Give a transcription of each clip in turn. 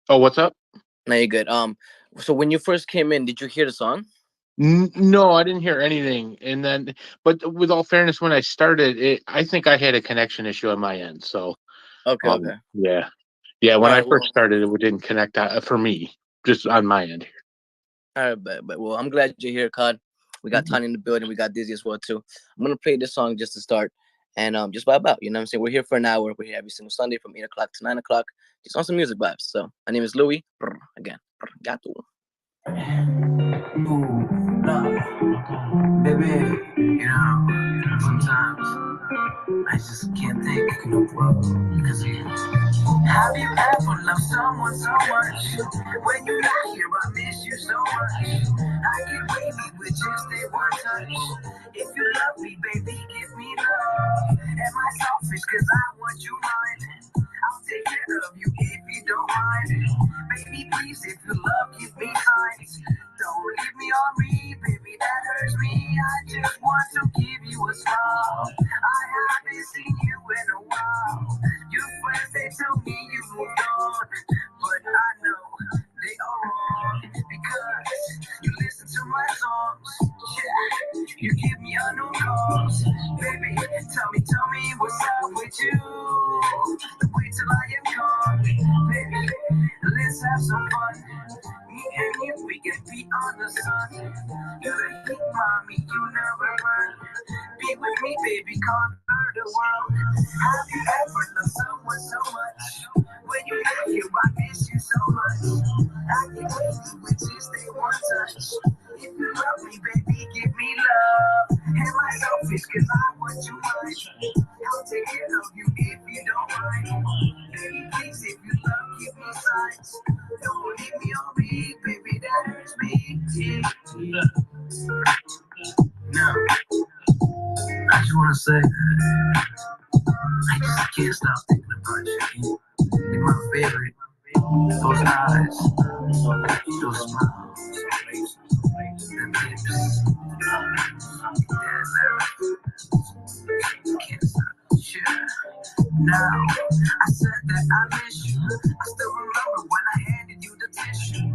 Oh, what's up? No, you're good. So when you first came in, did you hear the song? No, I didn't hear anything. And then, but with all fairness, when I started it, I think I had a connection issue on my end. So, Okay, okay. yeah, yeah. All When I right. first Well, started, it didn't connect for me, just on my end all right, but well, I'm glad you're here, Cod. We got here. Tanya in the building. We got Dizzy as well too. I'm gonna play this song just to start, and just vibe out. You know what I'm saying? We're here for an hour. We're here every single Sunday from 8 o'clock to 9 o'clock, just on some music vibes. So my name is Louis. Again, gato. Ooh, nah, baby, you know, sometimes I just can't think no problem because of you. Have you ever loved someone so much? When you're not here, I miss you so much. I can baby with just a one touch. If you love me, baby, give me love. Am I selfish? Cause I want you mine. I'll take care of you if you don't mind. Baby, please, if you love, give me signs. Don't leave me on me, baby, that hurts me. I just want to give you a smile. I haven't seen you in a while. Your friends, they tell me you moved on. But I know they are wrong. Because you listen to my songs. Yeah, you give me unknown calls. Baby, tell me what's up with you. Wait till I am gone. Baby, let's have some fun. Me and you, we can be on the sun. You're the heat, mommy, you never run. Be with me, baby, conquer the world. Have you ever loved someone so much? When you're not here, I miss you so much. I can wait you with just a one touch. If you love me, baby, give me love. Am I selfish? Cause I want you mine. I'll take care of you if you don't mind. Baby, please, if you love, give me signs. Don't leave me on me, baby, that hurts me. Yeah. No, I just wanna say that I just can't stop thinking about you. You're my favorite. Those eyes, those smiles, them lips, that laugh. Can't stop. Sure. Now, I said that I miss you. I still remember when I handed you the tissue.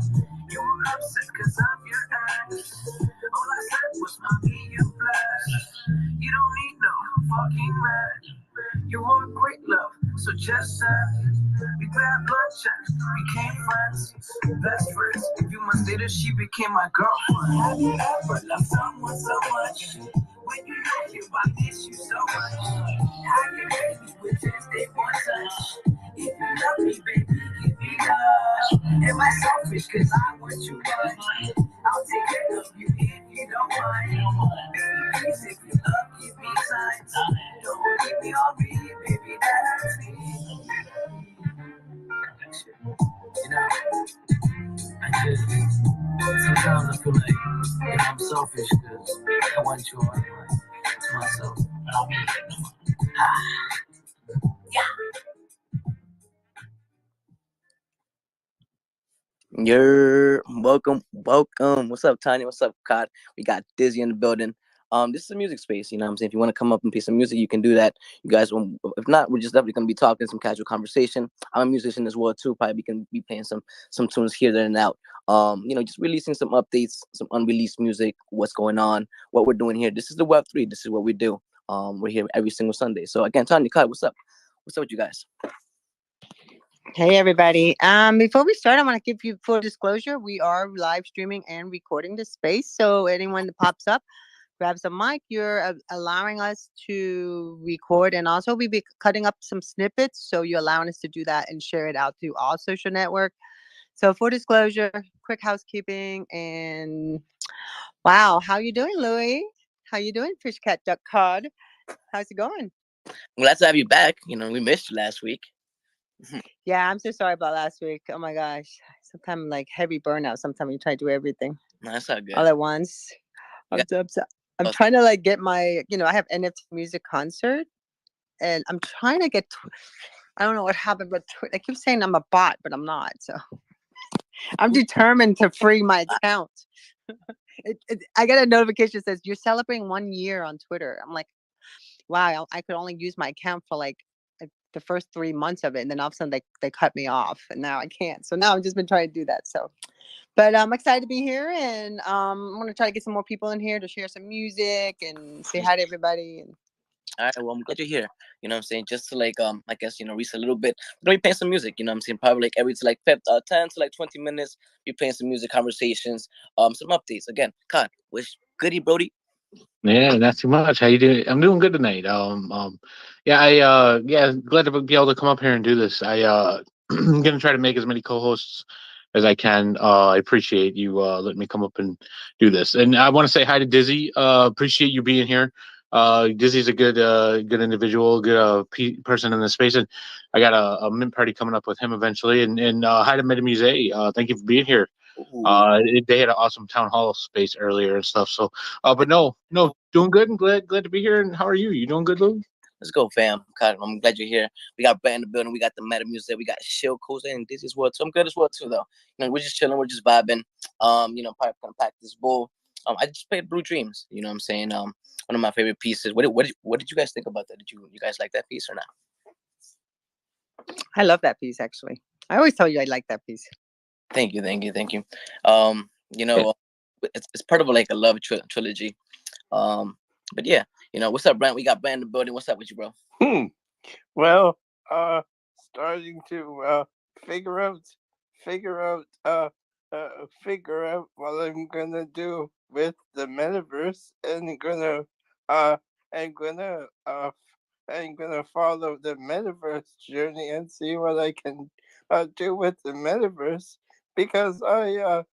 You were upset because of your ex. All I said was, mommy, you blessed. You don't need no fucking man. You were great love, so just said we grabbed lunch and became friends, best friends. You months later, she became my girlfriend. Have you ever loved someone so much? When you know you, I miss you so much. I can make you with just a one touch. If you love me, baby, give me love. Am I selfish? Cause I want you much. I'll take care of you if you don't mind. Baby, please, if you love, give me signs. Don't leave me on me, baby, that hurts me. You know, I just sometimes I feel like I'm selfish because I want you all to myself. You're welcome. What's up, Tanya? What's up, Cod? We got Dizzy in the building. This is a music space, you know what I'm saying? If you want to come up and play some music, you can do that. You guys, if not, we're just definitely gonna be talking some casual conversation. I'm a musician as well too. Probably can be playing some tunes here, there, and out. Just releasing some updates, some unreleased music, what's going on, what we're doing here. This is the Web3. This is what we do. We're here every single Sunday. So again, Tanya, Cod, what's up? What's up with you guys? Hey everybody. Before we start, I want to give you full disclosure. We are live streaming and recording this space. So anyone that pops up, grabs a mic, you're allowing us to record, and also we be cutting up some snippets. So you're allowing us to do that and share it out to all social network. So full disclosure, quick housekeeping, and wow, how you doing, Louie? How you doing, fish cat duck cod? How's it going? Glad to have you back. We missed you last week. Yeah, I'm so sorry about last week. Oh my gosh. Sometimes like heavy burnout. Sometimes you try to do everything No, that's not all good. at once. You I'm got so upset. I'm oh, trying to like get my, I have NFT music concert, and I'm trying to get, I don't know what happened, but I keep saying I'm a bot, but I'm not. So I'm determined to free my account. I get a notification that says you're celebrating 1 year on Twitter. I'm like, wow, I could only use my account for like the first 3 months of it, and then all of a sudden they cut me off, and now I can't. So now I've just been trying to do that. So, but I'm excited to be here, and I'm gonna try to get some more people in here to share some music and say hi to everybody. And All right, well, I'm glad you're here. You know what I'm saying? Just to like, I guess, reset a little bit. We're gonna be playing some music, you know what I'm saying? Probably like every to like 10 to like 20 minutes, be playing some music, conversations, some updates. Again, Con, wish goody, Brody. Yeah, not too much. How you doing? I'm doing good tonight. Yeah, yeah, glad to be able to come up here and do this. I'm gonna try to make as many co-hosts as I can. I appreciate you letting me come up and do this. And I want to say hi to Dizzy. Appreciate you being here. Dizzy's a good individual, good person in the space, and I got a mint party coming up with him eventually. And hi to Metamuse. Thank you for being here. Ooh, They had an awesome town hall space earlier and stuff. So, but no, doing good and glad to be here. And how are you? You doing good, Lou? let's go, fam. Con, I'm glad you're here. We got Brad in the building. We got the Meta Music. We got Shill, Cozy, and Dizzy as well. So I'm good as well too, though. We're just chilling. We're just vibing. Probably gonna pack this bowl. I just played Blue Dreams. You know what I'm saying? One of my favorite pieces. What did you guys think about that? Did you guys like that piece or not? I love that piece, actually. I always tell you I like that piece. Thank you. Um, you know, it's part of like a love trilogy. But yeah, what's up, Brent? We got Brent in the building. What's up with you, bro? Well, starting to figure out figure out figure out what I'm gonna do with the metaverse, and gonna and gonna I'm gonna follow the metaverse journey and see what I can do with the metaverse, because I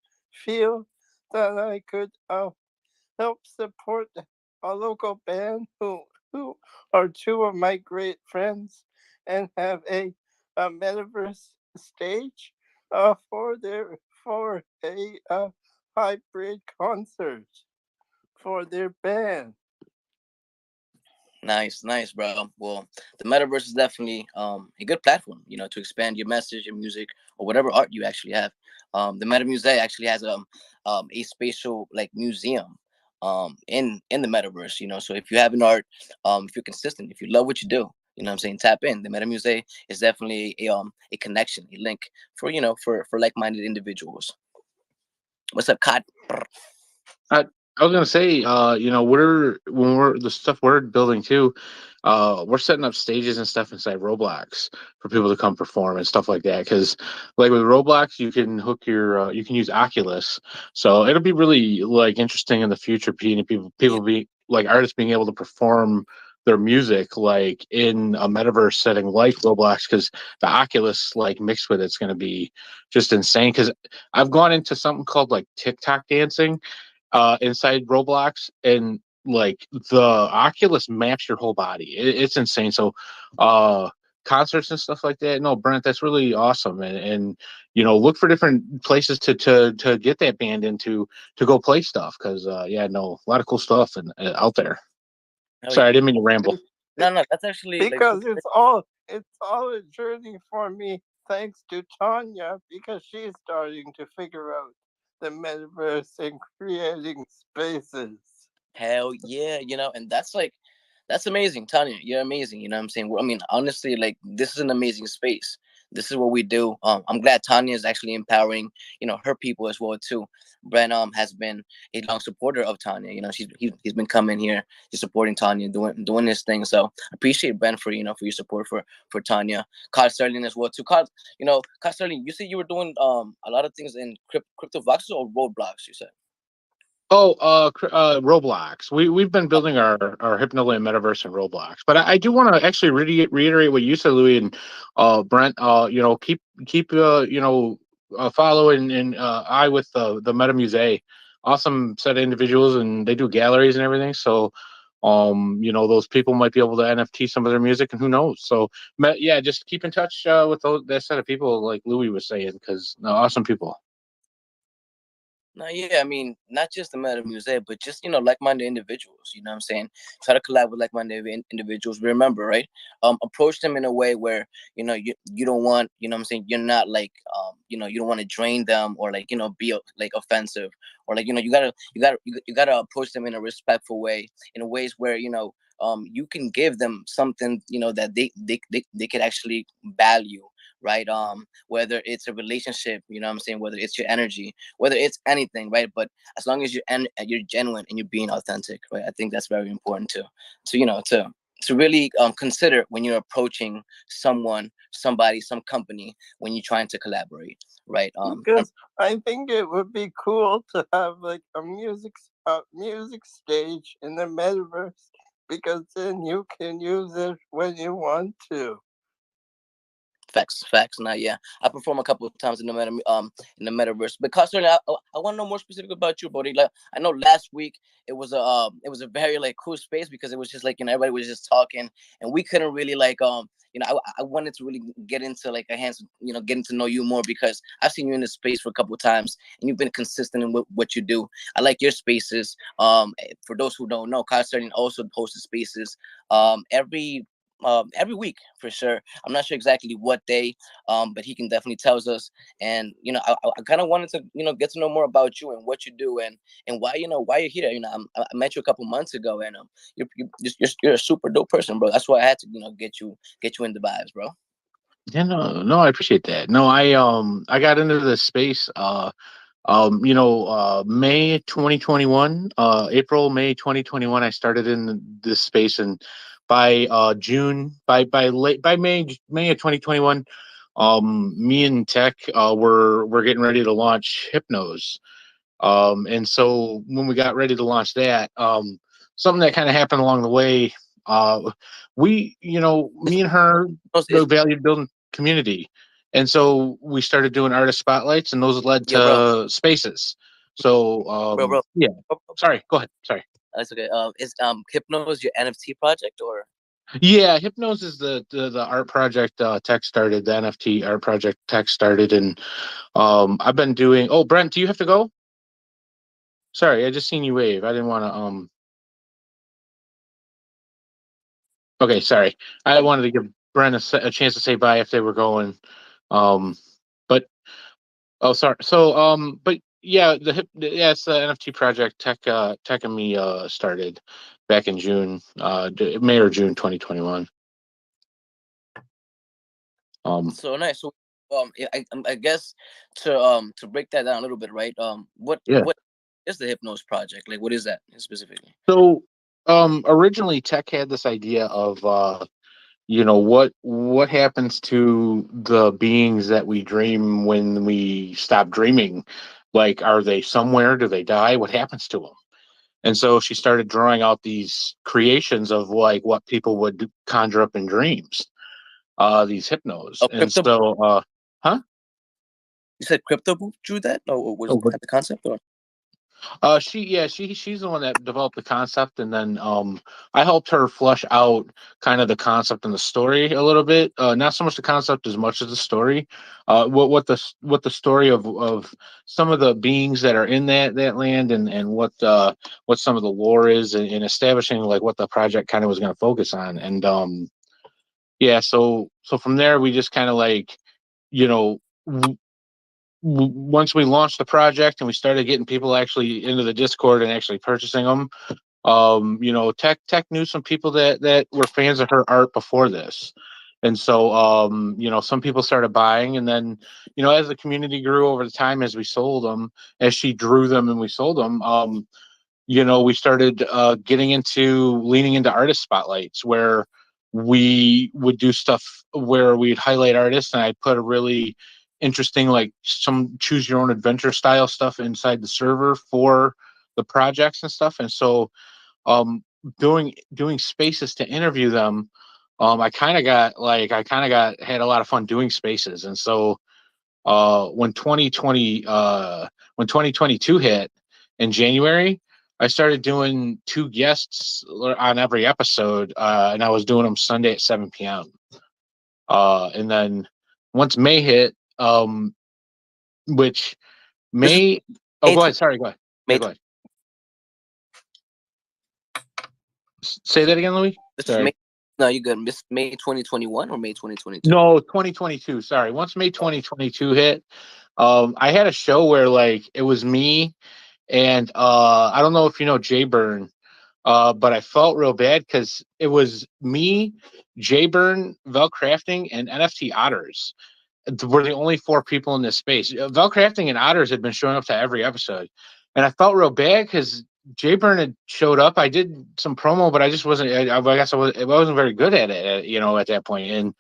feel that I could help support a local band who are two of my great friends, and have a metaverse stage for a hybrid concert for their band. Nice, bro. Well, the metaverse is definitely a good platform, to expand your message, your music, or whatever art you actually have. The Meta Museum actually has a spatial like museum in the metaverse. So if you have an art, if you're consistent, if you love what you do, what I'm saying, tap in. The Meta Museum is definitely a connection, a link for for like-minded individuals. What's up, Cod? I was gonna say, we're the stuff we're building too, we're setting up stages and stuff inside Roblox for people to come perform and stuff like that. Because like with Roblox, you can hook you can use Oculus, so it'll be really like interesting in the future. People be like artists being able to perform their music like in a metaverse setting like Roblox, because the Oculus like mixed with it's going to be just insane. Because I've gone into something called like TikTok dancing inside Roblox, and like the Oculus maps your whole body. It's insane. So, concerts and stuff like that. No, Brent, that's really awesome. And look for different places to get that band into to go play stuff. Because yeah, no, a lot of cool stuff and out there. Hell Sorry, yeah. I didn't mean to ramble. No, that's actually like Because it's all a journey for me, thanks to Tanya, because she's starting to figure out the metaverse and creating spaces. hell yeah, and that's amazing, Tanya. You're amazing. You know what I'm saying? I mean, honestly, like this is an amazing space. This is what we do. I'm glad Tanya is actually empowering, her people as well too. Brent has been a long supporter of Tanya. He's been coming here, he's supporting Tanya, doing this thing. So I appreciate Brent for for your support for Tanya. Cod Sterling as well too. Cod Sterling, you said you were doing a lot of things in crypto boxes or roadblocks. You said. Oh, Roblox. We've been building our Hypnoland metaverse in Roblox, but I do want to actually reiterate what you said, Louis and Brent. Keep follow and eye with the Meta Musée. Awesome set of individuals, and they do galleries and everything. So, those people might be able to NFT some of their music, and who knows? So, yeah, just keep in touch with that set of people, like Louis was saying, because awesome people. No, yeah, I mean, not just the Meta Museum, but just, like-minded individuals, you know what I'm saying? Try to collab with like-minded individuals. Remember, right? Approach them in a way where, you don't want, you know what I'm saying? You're not like, you don't want to drain them or like, be like offensive or like, you gotta approach them in a respectful way, in ways where, you can give them something, you know, that they could actually value, right? Whether it's a relationship, you know what I'm saying, whether it's your energy, whether it's anything, right? But as long as you're genuine and you're being authentic, right? I think that's very important to you know, to really consider when you're approaching someone, somebody, some company, when you're trying to collaborate, right? Because I think it would be cool to have like a music stage in the metaverse, because then you can use it when you want to. Facts. Now, yeah, I perform a couple of times in the metaverse. But Carson, I want to know more specific about you, Brody. Like, I know last week it was a very like cool space, because it was just like, you know, everybody was just talking, and we couldn't really like you know, I wanted to really get into like you know, getting to know you more, because I've seen you in this space for a couple of times, and you've been consistent in what you do. I like your spaces. For those who don't know, Carson also hosts spaces every week for sure. I'm not sure exactly what day, but he can definitely tells us. And you know, I kind of wanted to, you know, get to know more about you and what you do, and why, you know, why you're here. You know, I met you a couple months ago, and you're a super dope person, bro. That's why I had to, you know, get you in the vibes, bro. Yeah, no, I appreciate that. No, I got into this space you know, May 2021, April, May 2021, I started in this space, and by June, by late by May of 2021, me and Tech were getting ready to launch Hypnose. And so when we got ready to launch that, something that kind of happened along the way, we, you know, me and her valued building community. And so we started doing artist spotlights, and those led Yo, bro, to spaces. So, bro. yeah, sorry, go ahead. Sorry. That's okay. Is Hypnose your NFT project, or? Yeah, Hypnose is the art project Tech started, the NFT art project Tech started. And I've been doing, oh, Brent, do you have to go? Sorry, I just seen you wave. I didn't want to Okay, sorry. I wanted to give Brent a chance to say bye if they were going. Um, but oh, sorry. So, but yeah, yeah, it's the NFT project Tech and me started back in June, May or June 2021. So nice. So, yeah, I guess to break that down a little bit, right? Yeah. What is the Hypnose project? Like, what is that specifically? So, originally Tech had this idea of you know, what happens to the beings that we dream when we stop dreaming? Like, are they somewhere? Do they die? What happens to them? And so she started drawing out these creations of like what people would conjure up in dreams, these hypnos. Oh, And crypto. so, huh? You said crypto drew that? Or was Oh, that the concept? Or she's the one that developed the concept, and then I helped her flush out kind of the concept and the story a little bit. Not so much the concept as much as the story. What the story of some of the beings that are in that land, and what some of the lore is, and establishing like what the project kind of was going to focus on. And yeah, so from there we just kind of like, you know, once we launched the project and we started getting people actually into the Discord and actually purchasing them, you know, Tech knew some people that were fans of her art before this. And so, you know, some people started buying, and then, you know, as the community grew over the time, as we sold them, as she drew them and we sold them, you know, we started leaning into artist spotlights, where we would do stuff where we'd highlight artists, and I'd put a really interesting, like, some choose your own adventure style stuff inside the server for the projects and stuff. And so, um, doing spaces to interview them, I kind of got had a lot of fun doing spaces. And so, when 2022 hit in January, I started doing two guests on every episode, and I was doing them Sunday at 7 p.m. And then once May hit, which this is May, oh, May go ahead. Sorry, go ahead. Yeah, May. go ahead. Say that again, Louis. This is Sorry. May. No, you good. Miss May 2021 or May 2022? No, 2022. Sorry. Once May 2022 hit, I had a show where like it was me and I don't know if you know Jay Byrne. But I felt real bad because it was me, Jay Burn, Vel Crafting, and NFT Otters were the only 4 people in this space. Vel Crafting and Otters had been showing up to every episode, and I felt real bad because Jay Burn had showed up. I did some promo, but I just wasn't. I guess I wasn't very good at it, at that point. And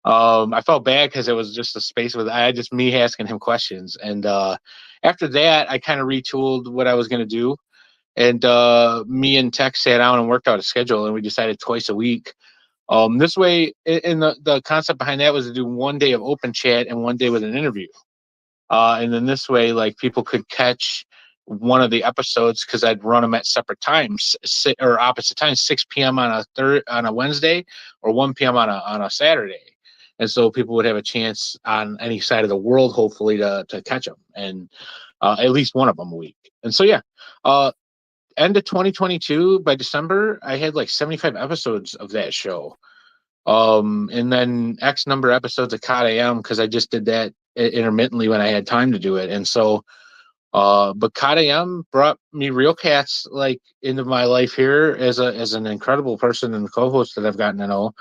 I felt bad because it was just a space with I just me asking him questions. And after that, I kind of retooled what I was going to do. And me and Tech sat down and worked out a schedule, and we decided twice a week. This way, and the concept behind that was to do one day of open chat and one day with an interview. And then this way, like people could catch one of the episodes because I'd run them at separate times or opposite times, 6 p.m. on a Wednesday or 1 p.m. on a Saturday. And so people would have a chance on any side of the world, hopefully, to catch them, and at least one of them a week. And so, yeah, end of 2022, by December, I had like 75 episodes of that show. And then X number of episodes of COD AM because I just did that intermittently when I had time to do it. And so, but COD AM brought me real cats like into my life here as an incredible person and co-host that I've gotten to know.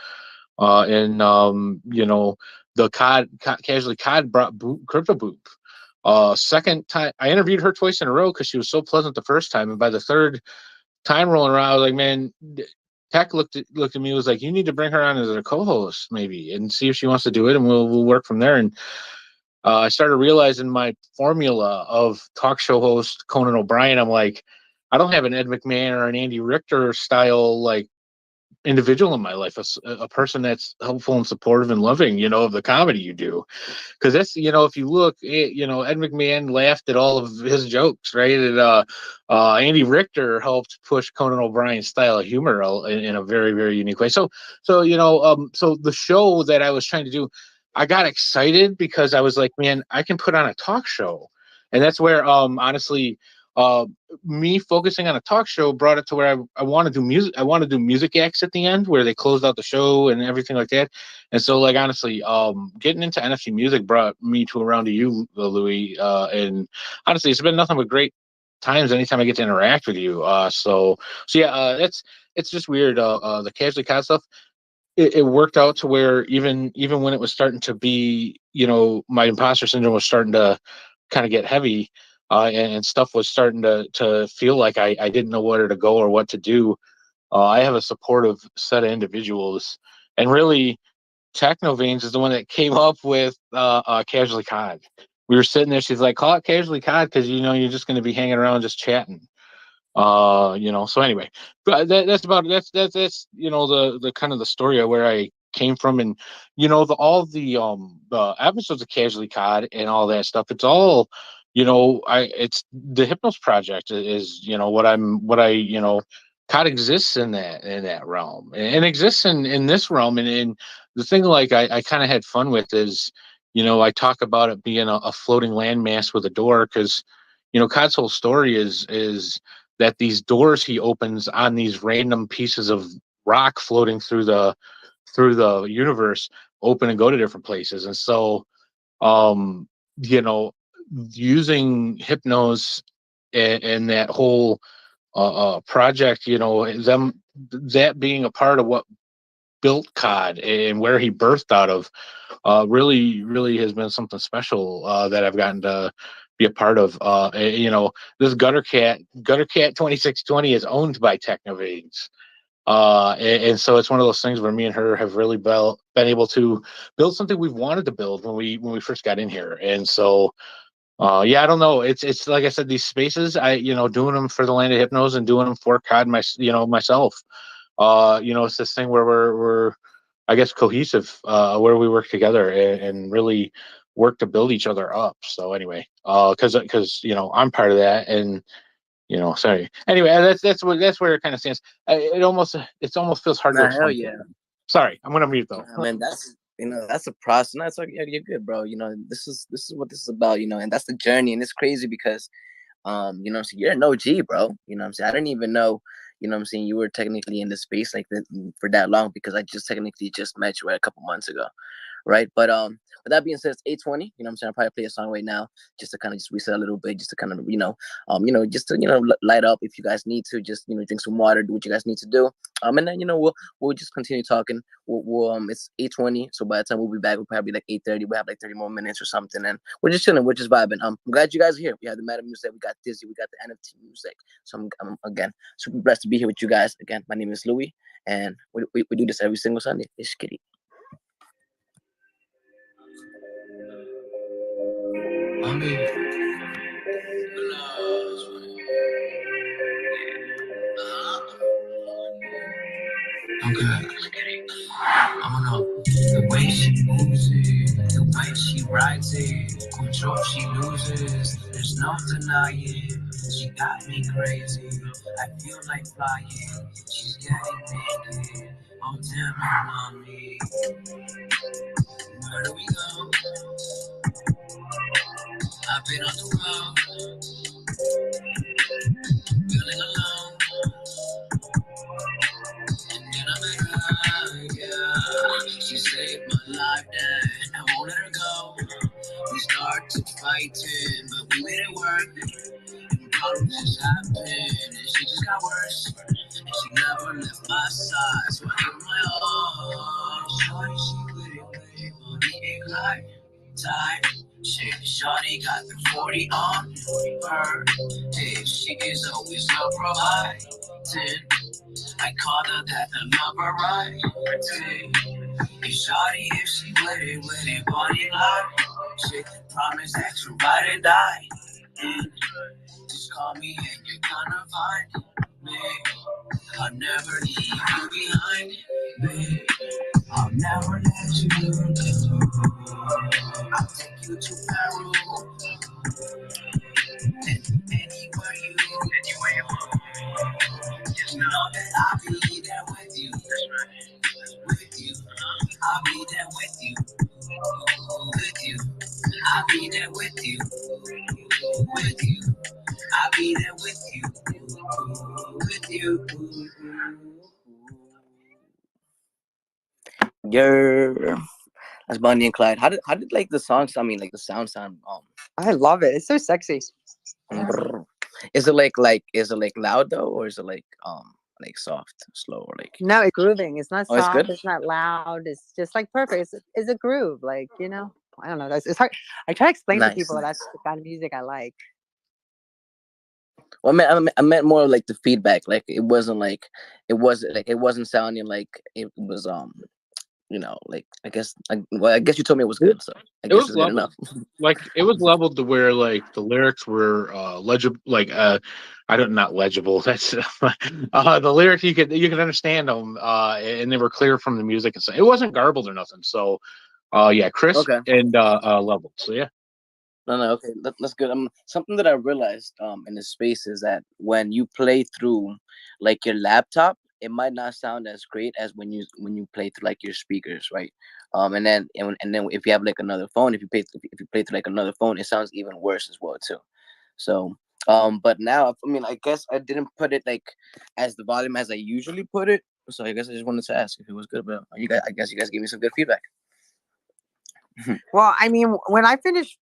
And the Casually COD brought Crypto Boop. Second time I interviewed her twice in a row because she was so pleasant the first time, and by the third time rolling around, I was like, man, Tech looked at me and was like, you need to bring her on as a co-host maybe and see if she wants to do it, and we'll work from there. And I started realizing my formula of talk show host Conan O'Brien. I'm like, I don't have an Ed McMahon or an Andy Richter style like individual in my life, a person that's helpful and supportive and loving, of the comedy you do. Because that's, if you look, Ed McMahon laughed at all of his jokes, right? And Andy Richter helped push Conan O'Brien's style of humor in a very, very unique way. So so the show that I was trying to do, I got excited because I was like, man, I can put on a talk show. And that's where, honestly, uh, me focusing on a talk show brought it to where I want to do music. I want to do music acts at the end where they closed out the show and everything like that. And so, like, honestly, getting into NFT music brought me to around to you, Louis. And honestly, it's been nothing but great times anytime I get to interact with you. So yeah, it's just weird. The Casually COD stuff. It worked out to where even when it was starting to be, my imposter syndrome was starting to kind of get heavy, and stuff was starting to feel like I didn't know where to go or what to do. I have a supportive set of individuals, and really, Technoveins is the one that came up with Casually COD. We were sitting there. She's like, "Call it Casually COD because you're just going to be hanging around just chatting." So anyway, but that's the kind of the story of where I came from. And all the episodes of Casually COD and all that stuff, it's all it's the Hypnos project is COD exists in that realm and exists in this realm. And the thing, like, I kind of had fun with is, I talk about it being a floating landmass with a door, because COD's whole story is that these doors he opens on these random pieces of rock floating through the universe open and go to different places. And so, um, using Hypnos and that whole project, that being a part of what built COD and where he birthed out of, really, really has been something special that I've gotten to be a part of. This Gutter Cat 2620 is owned by Technoveins. And so it's one of those things where me and her have really been able to build something we've wanted to build when we first got in here. And so, yeah, I don't know. It's like I said, these spaces, doing them for the Land of Hypnos and doing them for COD, myself. It's this thing where we're I guess cohesive, where we work together and really work to build each other up. So anyway, because I'm part of that, and sorry. Anyway, that's where it kind of stands. It almost feels hard to Nah, hell explain. yeah. Sorry, I'm gonna mute though. Nah, man, that's a process. No, it's like, yeah, you're good, bro. This is what this is about. And that's the journey, and it's crazy because, so you're an OG, bro. I'm saying, I didn't even know, I'm saying, you were technically in the space like that for that long, because I just technically just met you a couple months ago, right? But with that being said, it's 8:20. You know what I'm saying? I'll probably play a song right now just to kind of just reset a little bit, just to kind of, just to, light up if you guys need to, just, drink some water, do what you guys need to do. And then, we'll just continue talking. It's 8:20. So by the time we'll be back, we'll probably be like 8:30. We'll have like 30 more minutes or something. And we're just chilling. We're just vibing. I'm glad you guys are here. We have the Meta music. We got Dizzy. We got the NFT music. So I'm again, super blessed to be here with you guys. Again, my name is Louis. And we do this every single Sunday. It's Kitty. Okay. I don't know. The way she moves it, the way she rides it, control she loses. There's no denying. She got me crazy. I feel like flying. She's getting naked. Oh damn, my mommy. Where do we go? I've been on the road, feeling alone. And then I met her, yeah. She saved my life, then I won't let her go. We started fighting, but we made it work. And problems just happened, and she just got worse. And she never left my side, so I gave her my all. Shorty, she with it, money ain't like tight. Shorty got the 40 on her. Hey, she is always a providing. I call her that the lover, right? Hey, shorty, if she with it, body like shit. Promise that you ride and die. Just call me and you're gonna find me. I'll never leave you behind me. I'll never let you go. I'll take you to Peru. Anywhere you want. Just know that I'll be there with you. With you. I'll be there with you. With you. I'll be there with you. With you. I'll be there with you. With you. Yeah. That's Bonnie and Clyde. How did like the song sound? I mean, like the sound sound. I love it. It's so sexy. Is it is it like loud though, or is it like soft, slow, or like? No, it's grooving. It's not Oh, it's soft. good. It's not loud. It's just like perfect. It's a groove. Like, I don't know. It's hard. I try to explain to people that's the kind of music I like. Well, I meant more like the feedback. Like it wasn't sounding like it was like I guess you told me it was good, so I guess it's good enough. Like it was leveled to where like the lyrics were legible, like not legible. That's the lyrics you could understand them, and they were clear from the music and stuff. It wasn't garbled or nothing. So yeah, crisp Okay. and leveled. So yeah. No, okay, that's good. Something that I realized in this space is that when you play through like your laptop, it might not sound as great as when you play through like your speakers, right? And then if you have like another phone, if you play through like another phone, it sounds even worse as well too. So but now I mean I guess I didn't put it like as the volume as I usually put it. So I guess I just wanted to ask if it was good, but I guess you guys gave me some good feedback. Well, I mean, when I finish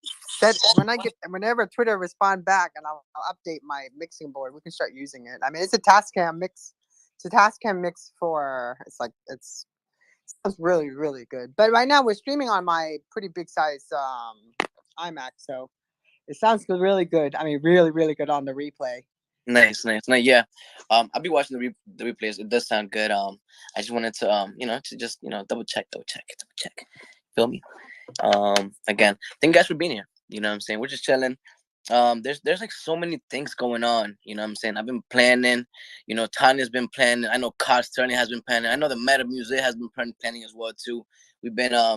whenever Twitter respond back, and I'll update my mixing board, we can start using it. I mean, it's a Tascam mix. It's a Tascam mix it sounds really, really good. But right now we're streaming on my pretty big size iMac, so it sounds really good. I mean, really, really good on the replay. Nice. Yeah. I'll be watching the replays. It does sound good. I just wanted to to just double check. Feel me? Again, thank you guys for being here. You know what I'm saying? We're just chilling. There's like so many things going on. You know what I'm saying? I've been planning. Tanya's been planning. I know Cost Turning has been planning. I know the Meta Music has been planning as well too. We've been I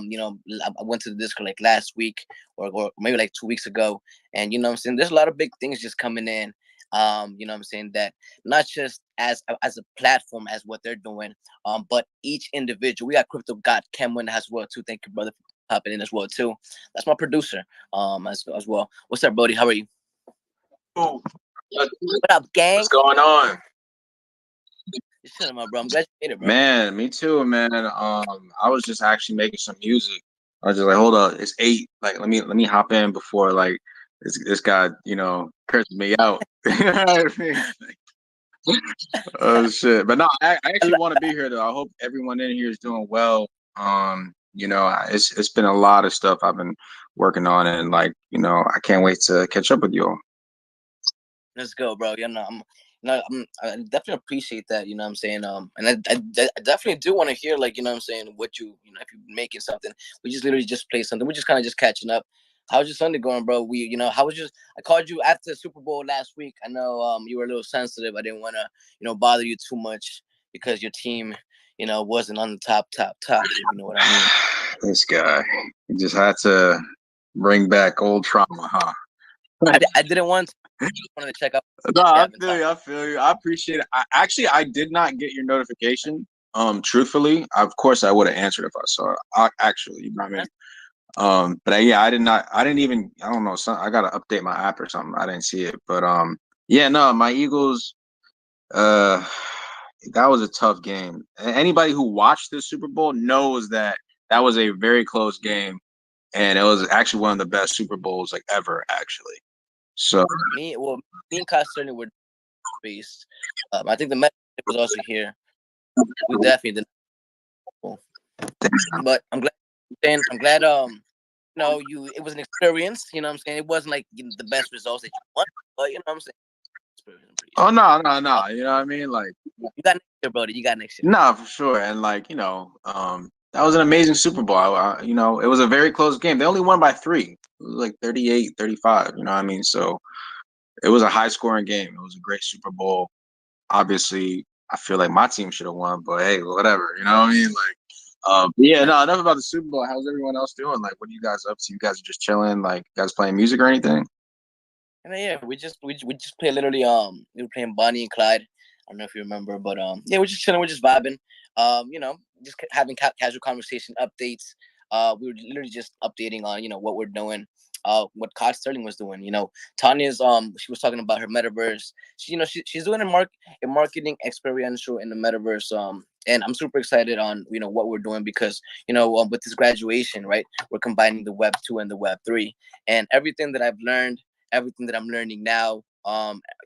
went to the Discord like last week or maybe like 2 weeks ago, and you know what I'm saying? There's a lot of big things just coming in. You know what I'm saying, that not just as a platform as what they're doing, but each individual. We got Crypto God Kemwin as well too. Thank you, brother, for popping in as well too. That's my producer as well. What's up, Brody? How are you? Oh, what up, gang? What's going on? Just chilling, my bro. I'm glad you made it, bro. Man, me too, man. I was just actually making some music I was just like, hold up, it's 8. Like, let me hop in before like this guy, curses me out. You know what I mean? Oh shit! But no, I actually want to be here though. I hope everyone in here is doing well. It's been a lot of stuff I've been working on, and like, I can't wait to catch up with you all. Let's go, bro. I definitely appreciate that. You know what I'm saying? And I definitely do want to hear, like, you know what I'm saying, what if you're making something. We just literally just play something. We're just kind of just catching up. How's your Sunday going, bro? I called you after the Super Bowl last week. I know you were a little sensitive. I didn't want to, bother you too much because your team, wasn't on the top. You know what I mean? This guy, he just had to bring back old trauma, huh? I didn't want to. I just wanted to check up. No, I feel you. I appreciate it. I did not get your notification. Truthfully, of course I would have answered if I saw it. Actually, you know what I mean? But yeah, I didn't even, I don't know, I got to update my app or something. I didn't see it. But yeah, no, my Eagles, that was a tough game. Anybody who watched the Super Bowl knows that was a very close game, and it was actually one of the best Super Bowls like ever, actually. So me and Kyle certainly were based. I think the message was also here. We definitely didn't. But I'm glad. It was an experience. You know what I'm saying? It wasn't like the best results that you want, but you know what I'm saying? Oh no. You know what I mean? Like, you got next year, brother. You got next year. No, for sure. And like, that was an amazing Super Bowl. It was a very close game. They only won by 3. It was like 38-35, you know what I mean? So it was a high scoring game. It was a great Super Bowl. Obviously, I feel like my team should have won, but hey, whatever, you know what I mean? Like, yeah, no, enough about the Super Bowl. How's everyone else doing? Like, what are you guys up to? You guys are just chilling? Like, you guys playing music or anything? And yeah, we just play literally. We were playing Bonnie and Clyde. I don't know if you remember, but yeah, we're just chilling. We're just vibing. Just having casual conversation updates. We were literally just updating on what we're doing. What Cod Sterling was doing. Tanya's she was talking about her metaverse. She's doing a marketing experiential in the metaverse. And I'm super excited on what we're doing because with this graduation, right, we're combining the Web2 and the Web3, and everything that I've learned, everything that I'm learning now,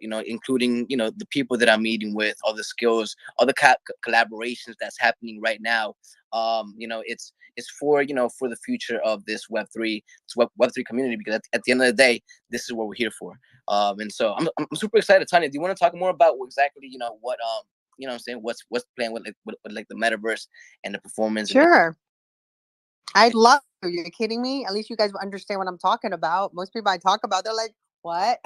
including the people that I'm meeting with, all the skills, all the collaborations that's happening right now. It's for for the future of this Web3, Web3 community, because at the end of the day, this is what we're here for. And so I'm super excited. Tanya, do you want to talk more about exactly what what I'm saying, what's playing with like the metaverse and the performance? Sure. I'd love to. You're kidding me? At least you guys understand what I'm talking about. Most people I talk about, they're like, what?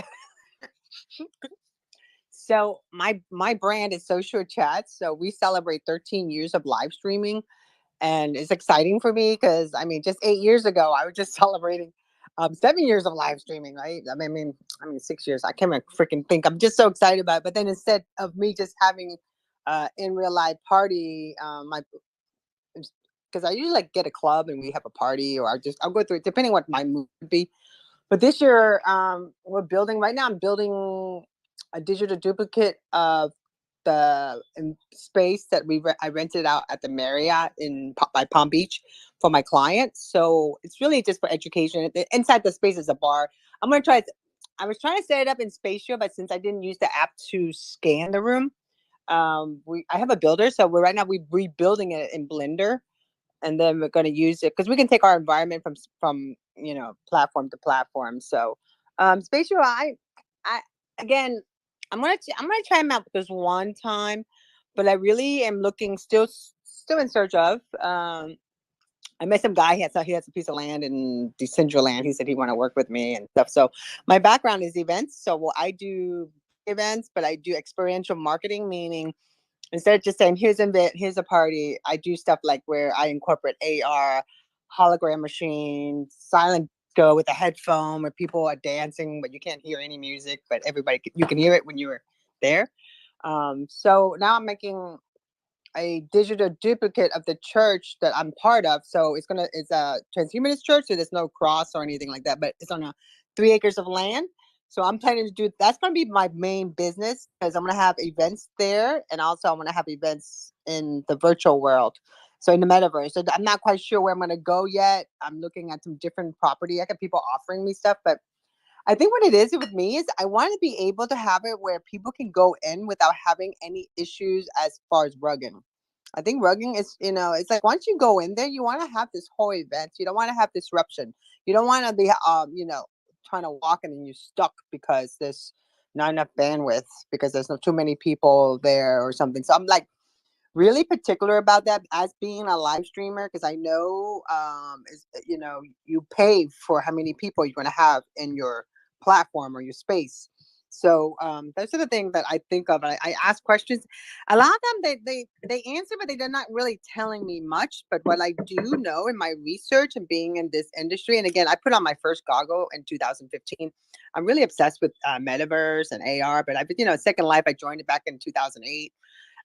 So my brand is Social Chat. So we celebrate 13 years of live streaming. And it's exciting for me because, just 8 years ago, I was just celebrating 7 years of live streaming, right? I mean, 6 years. I can't even freaking think. I'm just so excited about it. But then instead of me just having in real life party, because I usually like get a club and we have a party, or I'll go through it depending what my mood would be. But this year, we're building right now. I'm building a digital duplicate of the space that I rented out at the Marriott by Palm Beach for my clients. So it's really just for education. Inside the space is a bar. I was trying to set it up in Spatial, but since I didn't use the app to scan the room, I have a builder. So right now we're rebuilding it in Blender, and then we're going to use it because we can take our environment from platform to platform. So Spatial, I again, I'm gonna try them out this one time, but I really am looking still in search of. I met some guy. He has a piece of land in Decentraland. He said he want to work with me and stuff. So my background is events. So I do events, but I do experiential marketing, meaning instead of just saying here's an event, here's a party, I do stuff like where I incorporate AR, hologram machine, silent go with a headphone where people are dancing, but you can't hear any music, but you can hear it when you're there. So now I'm making a digital duplicate of the church that I'm part of. So it's a transhumanist church, so there's no cross or anything like that, but it's on 3 acres of land. So I'm planning to that's going to be my main business, because I'm going to have events there, and also I'm going to have events in the virtual world. So in the metaverse, so I'm not quite sure where I'm going to go yet. I'm looking at some different property. I got people offering me stuff, but I think what it is with me is I want to be able to have it where people can go in without having any issues as far as rugging. I think rugging is, it's like once you go in there, you want to have this whole event. You don't want to have disruption. You don't want to be, trying to walk and then you're stuck because there's not enough bandwidth because there's not too many people there or something. So I'm like really particular about that as being a live streamer because I know, you pay for how many people you're going to have in your platform or your space. So those are the things that I think of. I ask questions. A lot of them they answer, but they're not really telling me much. But what I do know in my research and being in this industry, and again, I put on my first goggle in 2015. I'm really obsessed with metaverse and AR. But Second Life, I joined it back in 2008.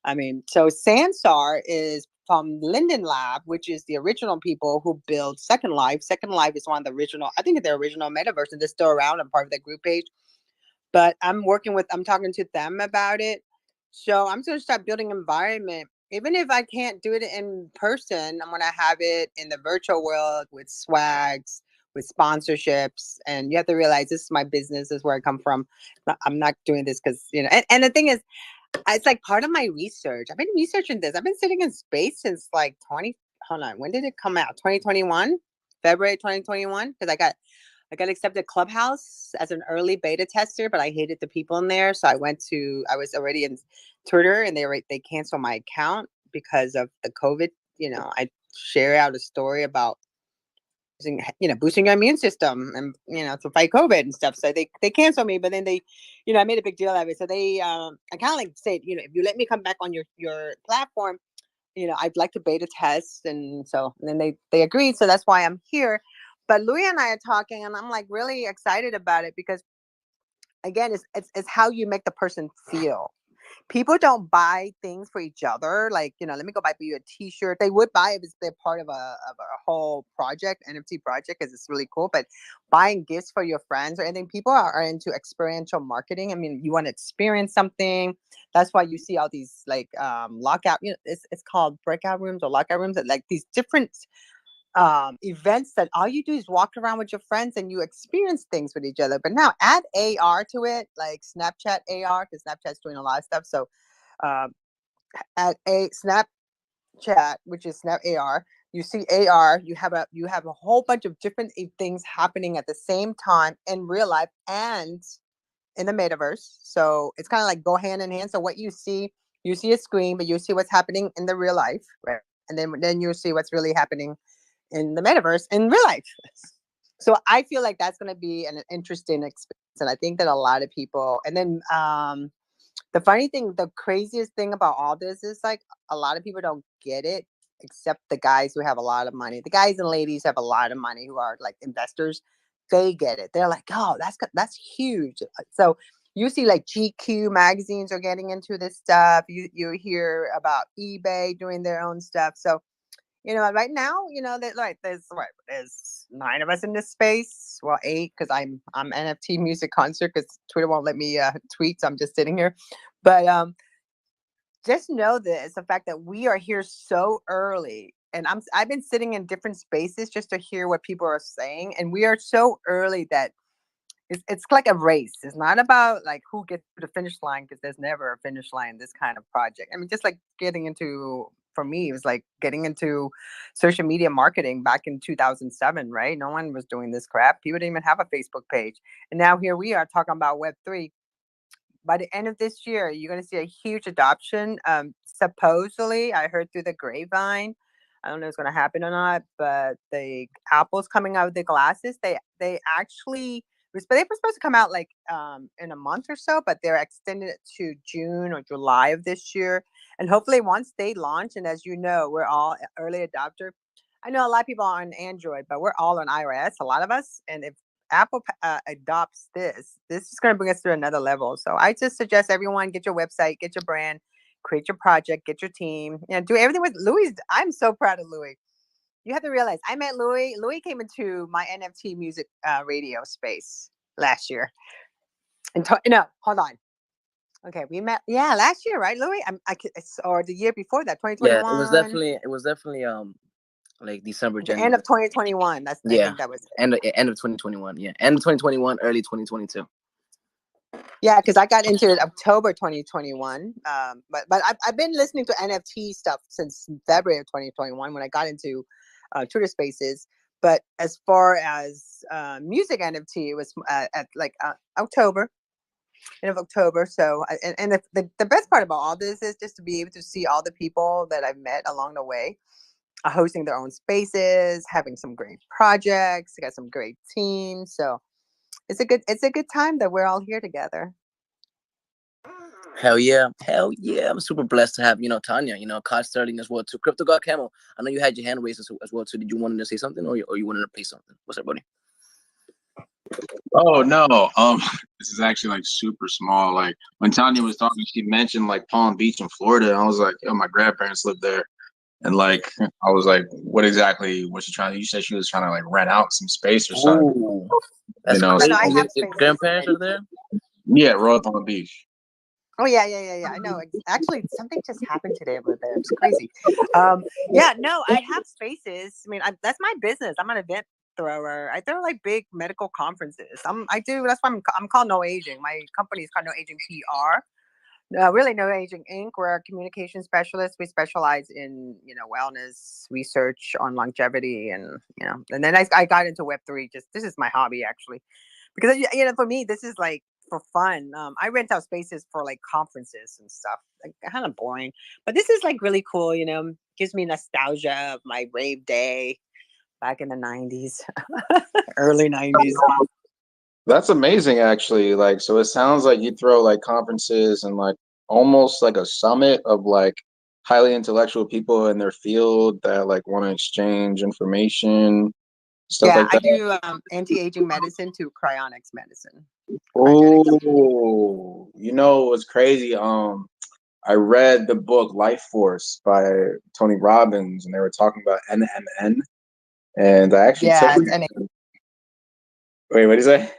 I mean, so Sansar is from Linden Lab, which is the original people who built Second Life. Second Life is one of the original, I think, the original metaverse, and they're still around. I'm part of the group page. But I'm talking to them about it. So I'm going to start building environment. Even if I can't do it in person, I'm going to have it in the virtual world with swags, with sponsorships. And you have to realize this is my business, this is where I come from. I'm not doing this because, and the thing is, it's like part of my research. I've been researching this. I've been sitting in space since like hold on, when did it come out? 2021, February 2021, because I got accepted Clubhouse as an early beta tester, but I hated the people in there. So I was already in Twitter and they canceled my account because of the COVID. I share out a story about boosting your immune system and, to fight COVID and stuff. So they canceled me, but then I made a big deal out of it. So I kind of like said, if you let me come back on your platform, I'd like to beta test. And then they agreed. So that's why I'm here. But Louis and I are talking and I'm like really excited about it because again, it's how you make the person feel. People don't buy things for each other. Like, let me go buy for you a t-shirt. They would buy if they're part of a whole project, NFT project, because it's really cool. But buying gifts for your friends or anything, people are into experiential marketing. I mean, you want to experience something. That's why you see all these like lockout, it's called breakout rooms or lockout rooms, like these different events that all you do is walk around with your friends and you experience things with each other. But now add AR to it, like Snapchat AR, because Snapchat's doing a lot of stuff. So at a Snapchat, which is Snap AR, you see AR, you have a whole bunch of different things happening at the same time in real life and in the metaverse. So it's kind of like go hand in hand. So what you see a screen, but you see what's happening in the real life, right? And then you see what's really happening in the metaverse in real life. So I feel like that's going to be an interesting experience. And I think that a lot of people, and then the funny thing, the craziest thing about all this is like a lot of people don't get it except the guys who have a lot of money. The guys and ladies have a lot of money who are like investors. They get it. They're like, oh, that's huge. So you see like GQ magazines are getting into this stuff. You hear about eBay doing their own stuff. So right now, there's 9 of us in this space. Well, 8 because I'm NFT music concert because Twitter won't let me tweet, so I'm just sitting here. But just know this: the fact that we are here so early, and I've been sitting in different spaces just to hear what people are saying, and we are so early that it's like a race. It's not about like who gets to the finish line because there's never a finish line in this kind of project. I mean, just like for me, it was like getting into social media marketing back in 2007, right? No one was doing this crap. People didn't even have a Facebook page. And now here we are talking about Web3. By the end of this year, you're going to see a huge adoption. Supposedly, I heard through the grapevine, I don't know if it's going to happen or not, but the Apple's coming out with the glasses. They actually, they were supposed to come out like in a month or so, but they're extended it to June or July of this year. And hopefully once they launch, and as you know, we're all early adopter. I know a lot of people are on Android, but we're all on iOS, a lot of us. And if Apple adopts this is going to bring us to another level. So I just suggest everyone get your website, get your brand, create your project, get your team, do everything with Louis. I'm so proud of Louis. You have to realize I met Louis. Louis came into my NFT music radio space last year. And no, hold on. Okay, we met. Yeah, last year, right, Louis? Or the year before that, Yeah, 2021. it was definitely like December, The end January. of 2021. I Yeah, think that was it. end of 2021. Yeah, end of 2021, early 2022. Yeah, because I got into it October 2021. But I've been listening to NFT stuff since February of 2021 when I got into Twitter Spaces. But as far as music NFT, it was at like October, end of October. So, and the best part about all this is just to be able to see all the people that I've met along the way, hosting their own spaces, having some great projects, got some great teams. So it's a good time that we're all here together. Hell yeah, hell yeah! I'm super blessed to have Tanya, Cod Sterling as well too. Crypto God Camel. I know you had your hand raised as well too. Did you want to say something or you wanted to play something? What's up, buddy? Oh no, this is actually like super small. Like when Tanya was talking, she mentioned like Palm Beach in Florida, and I was like, yo, my grandparents live there. And like I was like, what exactly was she trying to? You said she was trying to like rent out some space or something, Ooh, you that's know? No, crazy. no, I have Your spaces. grandparents are there. Yeah, Royal Palm Beach. Oh yeah. I know. Actually, something just happened today over there. It's crazy. Yeah, no, I have spaces. I mean, that's my business. I'm an event thrower. I throw like big medical conferences. I do. That's why I'm called No Aging. My company is called No Aging PR. Really, No Aging Inc. We're a communication specialist. We specialize in wellness research on longevity, and and then I got into Web3. Just this is my hobby actually, because for me this is like for fun. I rent out spaces for like conferences and stuff. Like kind of boring, but this is like really cool. Gives me nostalgia of my rave day back in the '90s, early '90s. That's amazing, actually. Like, so it sounds like you throw like conferences and like almost like a summit of like highly intellectual people in their field that like want to exchange information, stuff Yeah, like I that. do anti-aging medicine to cryonics medicine, cryogenics. Oh, what's crazy? I read the book Life Force by Tony Robbins, and they were talking about NMN, and I actually took. Yeah, and Wait, what did you say?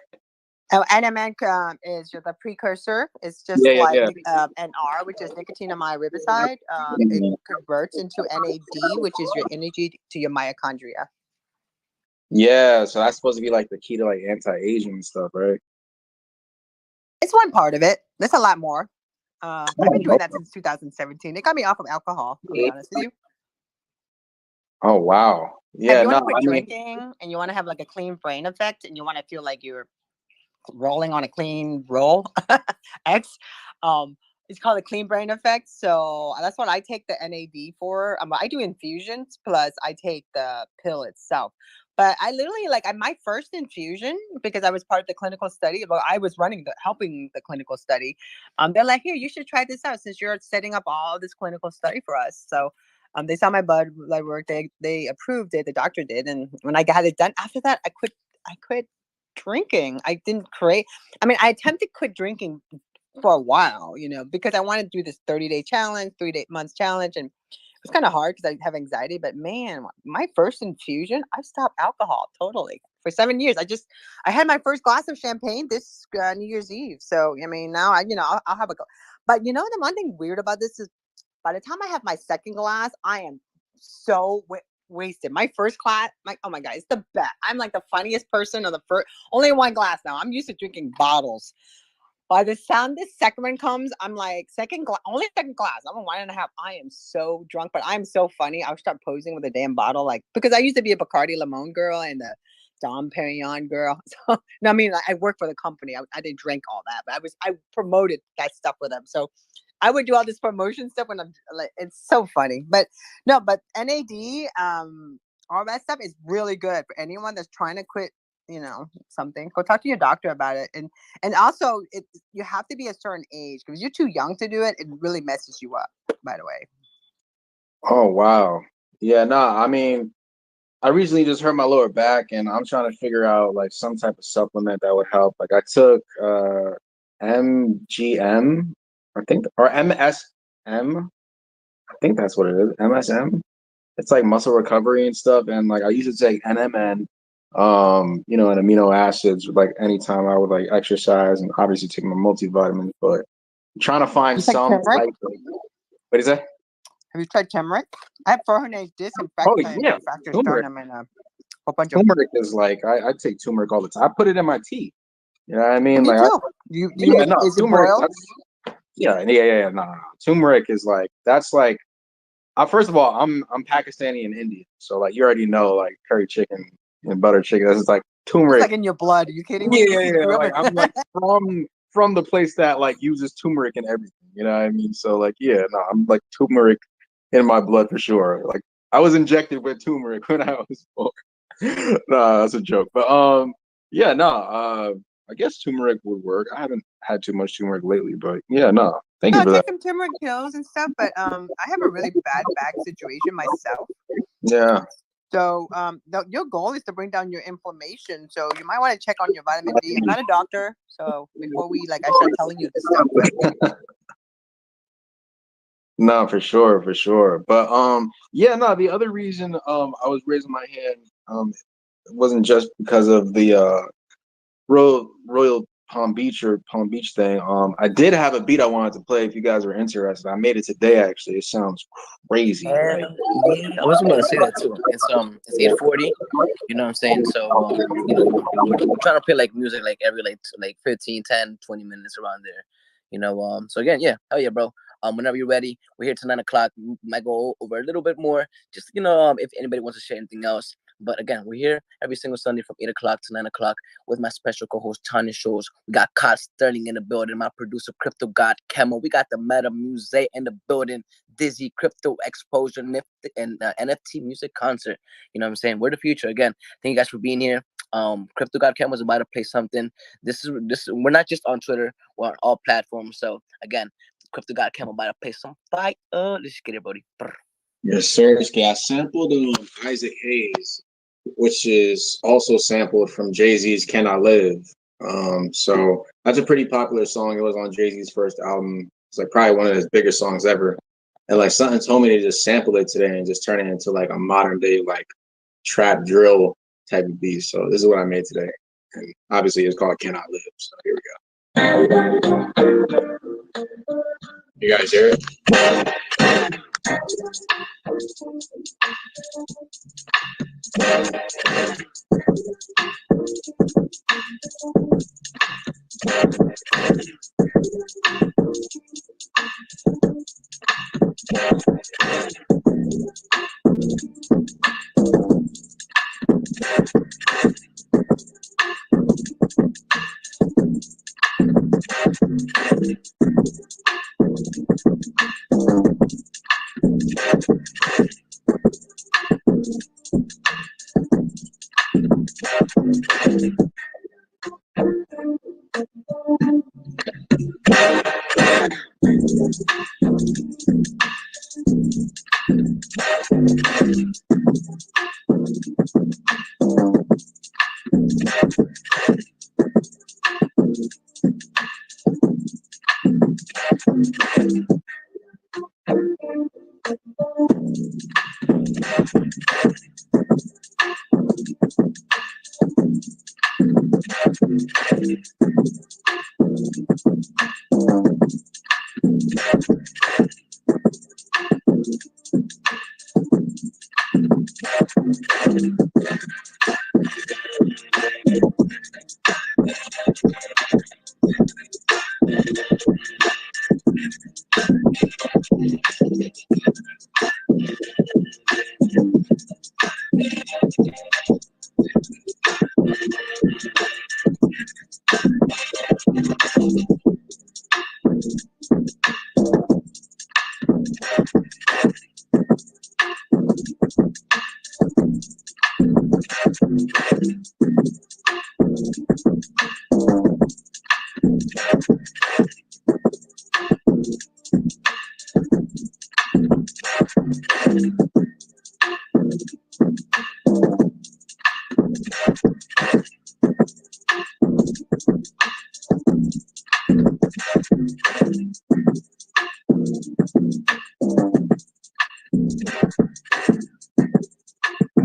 NMN is the precursor. It's just Yeah, yeah, like yeah. NR, which is nicotinamide riboside. It Mhm. converts into NAD, which is your energy to your mitochondria. Yeah, so that's supposed to be like the key to like anti-aging and stuff, right? It's one part of it. There's a lot more. I've been doing that since 2017. It got me off of alcohol, I'll be honest with you. Oh wow. If Yeah, you want no, to quit I mean, drinking and you want to have like a clean brain effect and you want to feel like you're rolling on a clean roll, X, um, it's called a clean brain effect. So that's what I take the NAD for. I do infusions plus I take the pill itself. But I literally my first infusion, because I was part of the clinical study. Well, I was helping the clinical study. They're like, here, you should try this out since you're setting up all this clinical study for us. So they saw my blood work. They approved it. The doctor did, and when I got it done, after that, I quit. I quit drinking. I didn't create. I mean, I attempted to quit drinking for a while, because I wanted to do this 30-day challenge, 3 day months challenge, and it was kind of hard because I have anxiety. But man, my first infusion, I stopped alcohol totally for 7 years. I had my first glass of champagne this New Year's Eve. So I mean, now I'll have a go. But the one thing weird about this is, by the time I have my second glass, I am so wasted. My first glass, oh my god, it's the best. I'm like the funniest person on the first. Only one glass now. I'm used to drinking bottles. By the time this second one comes, I'm like only second glass. I'm a 1.5. I am so drunk, but I'm so funny. I'll start posing with a damn bottle, like because I used to be a Bacardi Limon girl and the Dom Perignon girl. So no, I mean I work for the company. I didn't drink all that, but I promoted that stuff with them. So I would do all this promotion stuff when I'm like, it's so funny. But no, but NAD, all that stuff is really good for anyone that's trying to quit, something. Go talk to your doctor about it. And also you have to be a certain age, because you're too young to do it. It really messes you up, by the way. oh wow. Yeah, no, I mean, I recently just hurt my lower back and I'm trying to figure out like some type of supplement that would help. Like I took MGM, I think, or MSM. I think that's what it is. MSM. It's like muscle recovery and stuff. And like I used to take NMN, and amino acids like anytime I would like exercise and obviously take my multivitamins. But trying to find You take some turmeric? type of, what is that? Have you tried turmeric? I have Furhanase Oh disinfectant yeah, for fracture turmeric. sternum and a whole bunch of. Turmeric is like I take turmeric all the time. I put it in my tea. You know what I mean? Me Like, too. yeah, no, Is it turmeric. boiled? Yeah. No. Turmeric is like that's like. First of all, I'm Pakistani and Indian, so like you already know, like curry chicken and butter chicken. That's just like It's turmeric. like in your blood. Are you kidding me? Yeah. You grew up Like I'm like from the place that like uses turmeric and everything. You know what I mean? So like yeah, no, I'm like turmeric in my blood for sure. Like I was injected with turmeric when I was born. No, that's a joke. But yeah, no, I guess turmeric would work. I haven't had too much turmeric lately, but yeah, no. Thank No, you I for that. take some turmeric pills and stuff, but I have a really bad back situation myself. Yeah. So your goal is to bring down your inflammation. So you might want to check on your vitamin D. I'm not a doctor, so before I start telling you this stuff. No, for sure, for sure. But yeah, no, the other reason I was raising my hand it wasn't just because of the Royal Palm Beach or Palm Beach thing. I did have a beat I wanted to play if you guys were interested. I made it today actually. It sounds crazy. Like, Yeah, I was gonna say that too. It's 8:40. You know what I'm saying? So you know, we're trying to play like music like every like 15, 10, 20 minutes around there. You know, so again, yeah, hell yeah, bro. Whenever you're ready, we're here till 9 o'clock. Might go over a little bit more, just if anybody wants to share anything else. But again, we're here every single Sunday from 8 o'clock to 9 o'clock with my special co-host Tanya Shows. We got Kyle Sterling in the building, my producer Crypto God Kemo. We got the Meta Muse in the building, Dizzy Crypto Exposure and NFT music concert. You know what I'm saying? We're the future. Again, thank you guys for being here. Crypto God Cam was about to play something. This is we're not just on Twitter, we're on all platforms. So again, Crypto God Cam about to play some fight. Let's get it, buddy. yes, sir. I sampled Isaac Hayes, which is also sampled from Jay-Z's Can I Live. So that's a pretty popular song. It was on Jay-Z's first album. It's like probably one of his biggest songs ever. And like something told me to just sample it today and just turn it into like a modern day like trap drill type of beat. So this is what I made today. And obviously it's called Can I Live. So here we go. You guys hear it?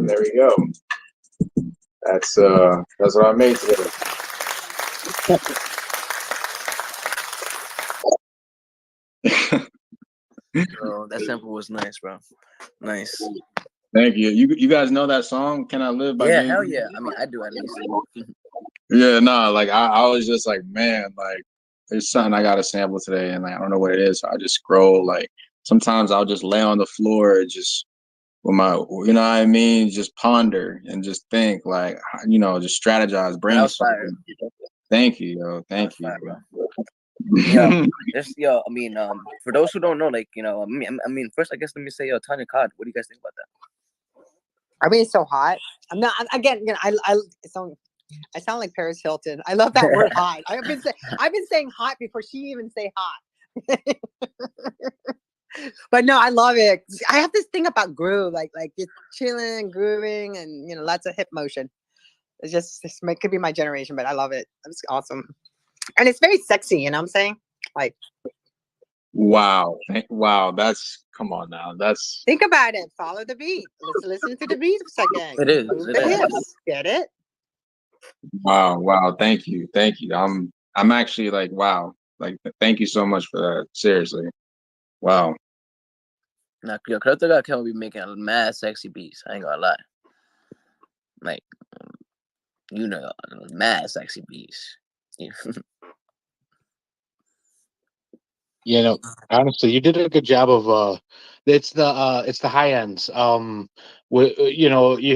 There we go. That's what I made today. So that sample was nice, bro. Nice. Thank you. You guys know that song, Can I Live by Yeah, Jay-Z? hell yeah. I mean, I do at least. Yeah, nah, like I was just like, man, like there's something I got to sample today, and like I don't know what it is. So I just scroll. Like sometimes I'll just lay on the floor, just with my, you know what I mean, just ponder and just think, like just strategize, That was fire. brainstorm. Thank you, yo. That was Thank you. fire, bro. Yeah, I mean, for those who don't know, like, I mean, first, I guess let me say, Tanya Cod, what do you guys think about that? I mean, it's so hot. I'm not. Again, I sound like Paris Hilton. I love that word hot. I've been saying hot before she even say hot. But no, I love it. I have this thing about groove, like it's chilling, grooving, and lots of hip motion. It's just could be my generation, but I love it. It's awesome, and it's very sexy. You know what I'm saying? Like, Wow, that's come on now. That's think about it. Follow the beat. Let's listen to the beat for a second. It is. Move It the is. hips. Get it? wow. Thank you. I'm actually like, wow. Like, thank you so much for that. Seriously, wow. Now, yo, Kyoto got can be making mad sexy beats. I ain't gonna lie. Like, mad sexy beats. Honestly, you did a good job of it's the high ends. You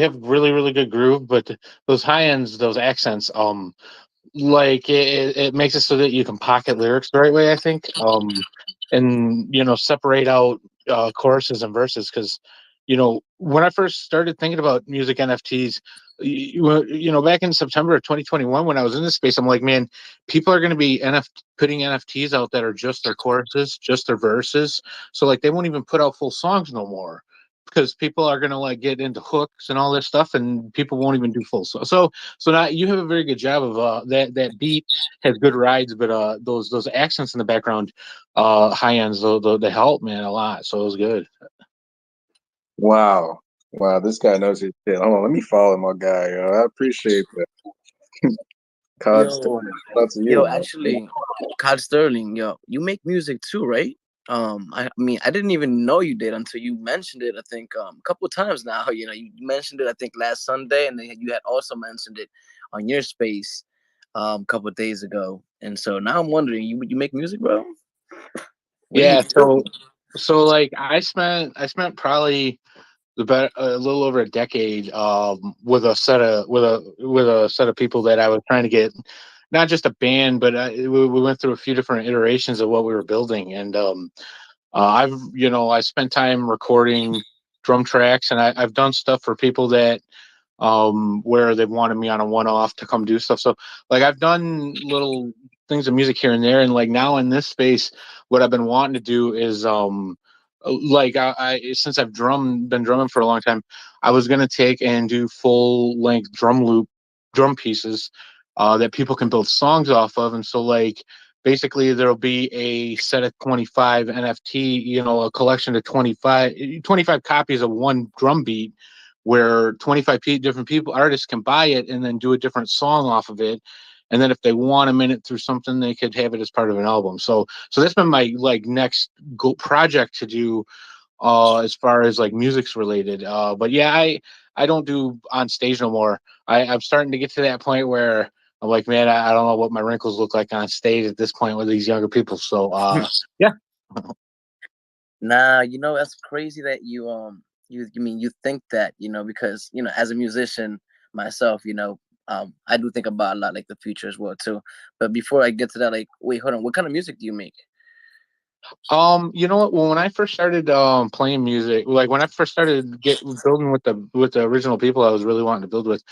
have really really good groove, but those high ends, those accents, like it makes it so that you can pocket lyrics the right way, I think, and separate out choruses and verses, because when I first started thinking about music NFTs, back in September of 2021, when I was in this space, I'm like, man, people are going to be putting NFTs out that are just their choruses, just their verses, so like they won't even put out full songs no more, because people are going to like get into hooks and all this stuff, and people won't even do full so now you have a very good job of that beat has good rides, but those accents in the background, high ends, they help, man, a lot. So it was good. Wow. Wow, this guy knows his shit. Hold on, let me follow my guy, yo. I appreciate that. Cod Yo, Shout to you, man. actually, Cod Sterling, you make music too, right? I mean, I didn't even know you did until you mentioned it. I think a couple of times now. You mentioned it. I think last Sunday, and then you had also mentioned it on your space a couple of days ago. And so now I'm wondering, you make music, bro? What do Yeah. you do? So like I spent probably a little over a decade with a set of people that I was trying to get, not just a band, but we went through a few different iterations of what we were building, and I spent time recording drum tracks, and I've done stuff for people that where they wanted me on a one-off to come do stuff. So like I've done little things of music here and there, and like now in this space, what I've been wanting to do is like I since been drumming for a long time, I was gonna take and do full length drum pieces that people can build songs off of, and so like basically there'll be a set of 25 NFT, a collection of 25 copies of one drum beat, where 25 different artists can buy it and then do a different song off of it. And then if they want a minute through something, they could have it as part of an album. So that's been my like next project to do, as far as like music's related. But yeah, I don't do on stage no more. I'm starting to get to that point where I'm like, man, I don't know what my wrinkles look like on stage at this point with these younger people. So yeah. Nah, that's crazy that you think that, because as a musician myself, I do think about a lot like the future as well too. But before I get to that, like, wait, hold on, what kind of music do you make? You know what? Well, when I first started playing music, like when I first started building with the original people I was really wanting to build with,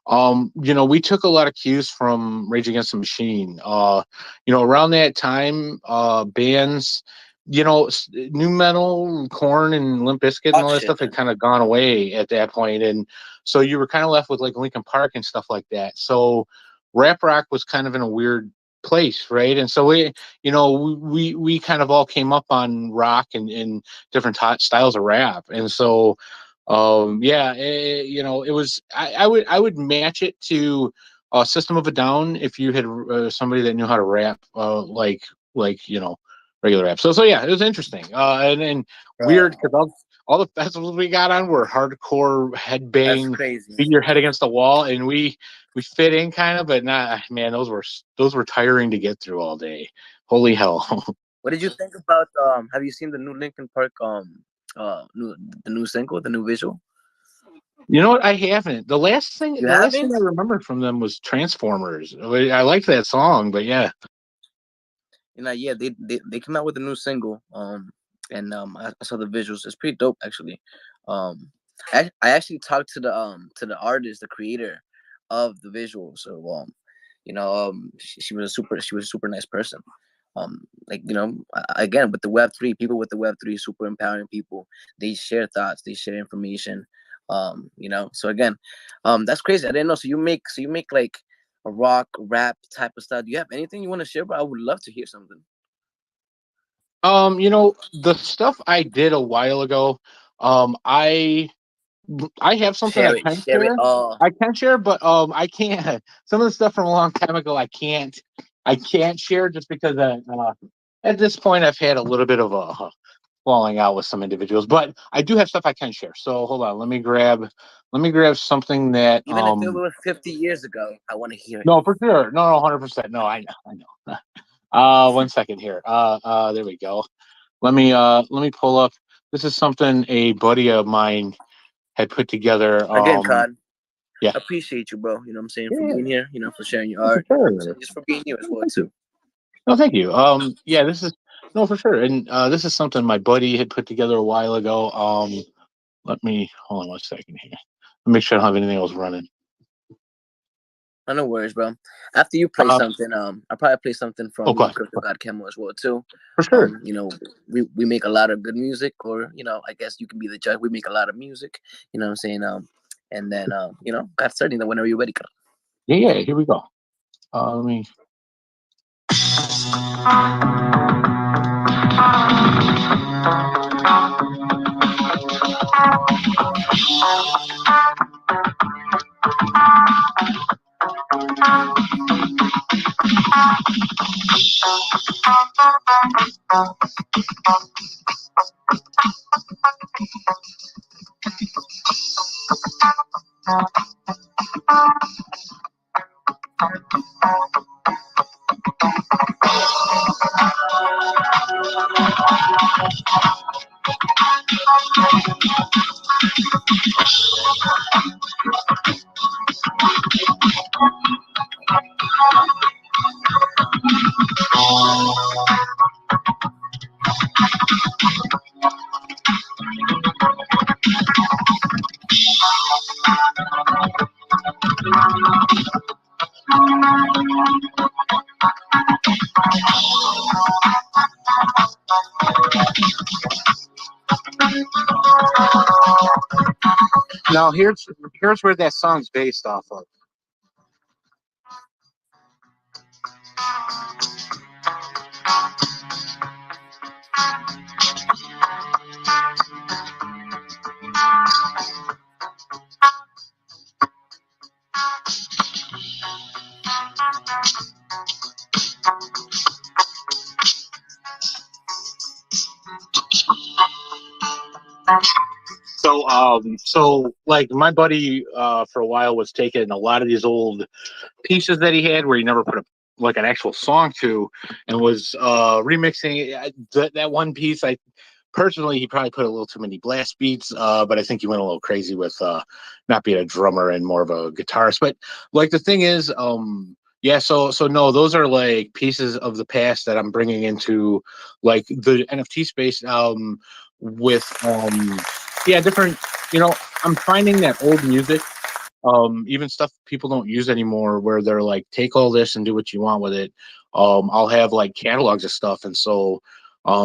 we took a lot of cues from Rage Against the Machine. Around that time, bands, new metal, Korn and Limp Bizkit and Oh all that shit, stuff had kind of gone away at that point, and so you were kind of left with like Linkin Park and stuff like that. So rap rock was kind of in a weird place, right? And so we kind of all came up on rock and different styles of rap, and so yeah, it was I would match it to System of a Down if you had somebody that knew how to rap, like regular rap. So yeah, it was interesting. And weird because all the festivals we got on were hardcore That's headbang, crazy. beat your head against the wall, and we fit in kind of, but not man. Those were tiring to get through all day. Holy hell! What did you think about? Have you seen the new Linkin Park the new single, the new visual? You know what? I haven't. The last thing You I haven't? remember from them was Transformers. I liked that song, but yeah. Yeah, they came out with a new single. And I saw the visuals. It's pretty dope, actually. I actually talked to the artist, the creator of the visual. So she was a super nice person. Like again, with the Web3, people with the Web3, super empowering people. They share thoughts, they share information. So again, that's crazy. I didn't know. So you make like a rock rap type of stuff. Do you have anything you want to share? But I would love to hear something. The stuff I did a while ago, I have something I can Share it share. all. I can share, but I can't. Some of the stuff from a long time ago, I can't share just because at this point I've had a little bit of a falling out with some individuals. But I do have stuff I can share. So hold on, let me grab something that Even if it was 50 years ago, I want to hear it. No, for sure, no, 100%, no, I know. 1 second here. There we go. Let me pull up. This is something a buddy of mine had put together. Again, Cod, Yeah. appreciate you, bro. You know what I'm saying? For Yeah. being here, for sharing your For art. sure. Just for being you as well, too. No, thank you. Yeah, this is no for sure, and this is something my buddy had put together a while ago. Let me hold on 1 second here. Let me make sure I don't have anything else running. No worries, bro. After you play something, I'll probably play something from Crypto God Camo as well too. For sure. We make a lot of good music, or I guess you can be the judge. We make a lot of music. You know what I'm saying? And then got starting that whenever you're ready. Yeah. Here we go. Let me. Now here's where that song's based off of. So like my buddy for a while was taking a lot of these old pieces that he had where he never put like an actual song to, and was remixing that one piece. I personally, he probably put a little too many blast beats, but I think he went a little crazy with not being a drummer and more of a guitarist. But like the thing is, yeah, so no, those are like pieces of the past that I'm bringing into like the NFT space with yeah, different, I'm finding that old music, even stuff people don't use anymore, where they're like, take all this and do what you want with it. I'll have like catalogs of stuff, and so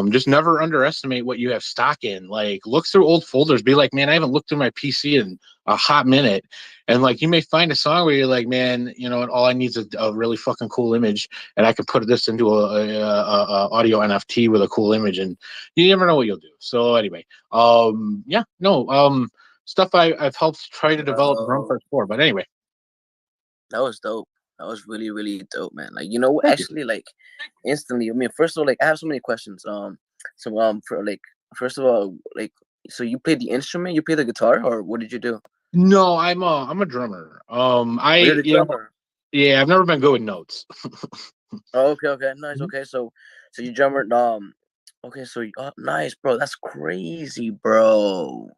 just never underestimate what you have stock in. Like, look through old folders, be like, man, I haven't looked through my PC in a hot minute, and like, you may find a song where you're like, man, all I need is a really fucking cool image, and I can put this into a audio NFT with a cool image, and you never know what you'll do. So anyway, yeah, no, stuff I've helped try to develop drum parts for. But anyway, that was dope. That was really, really dope, man. Like, you know, Thank you. actually, like, instantly. I mean, first of all, like, I have so many questions. For like, first of all, like, so you play the instrument, you play the guitar, or what did you do? No, I'm a drummer. Oh, you're the drummer. Yeah, I've never been good with notes. Oh, okay, okay, nice. Mhm. Okay, so you drummer. Okay, so nice, bro. That's crazy, bro.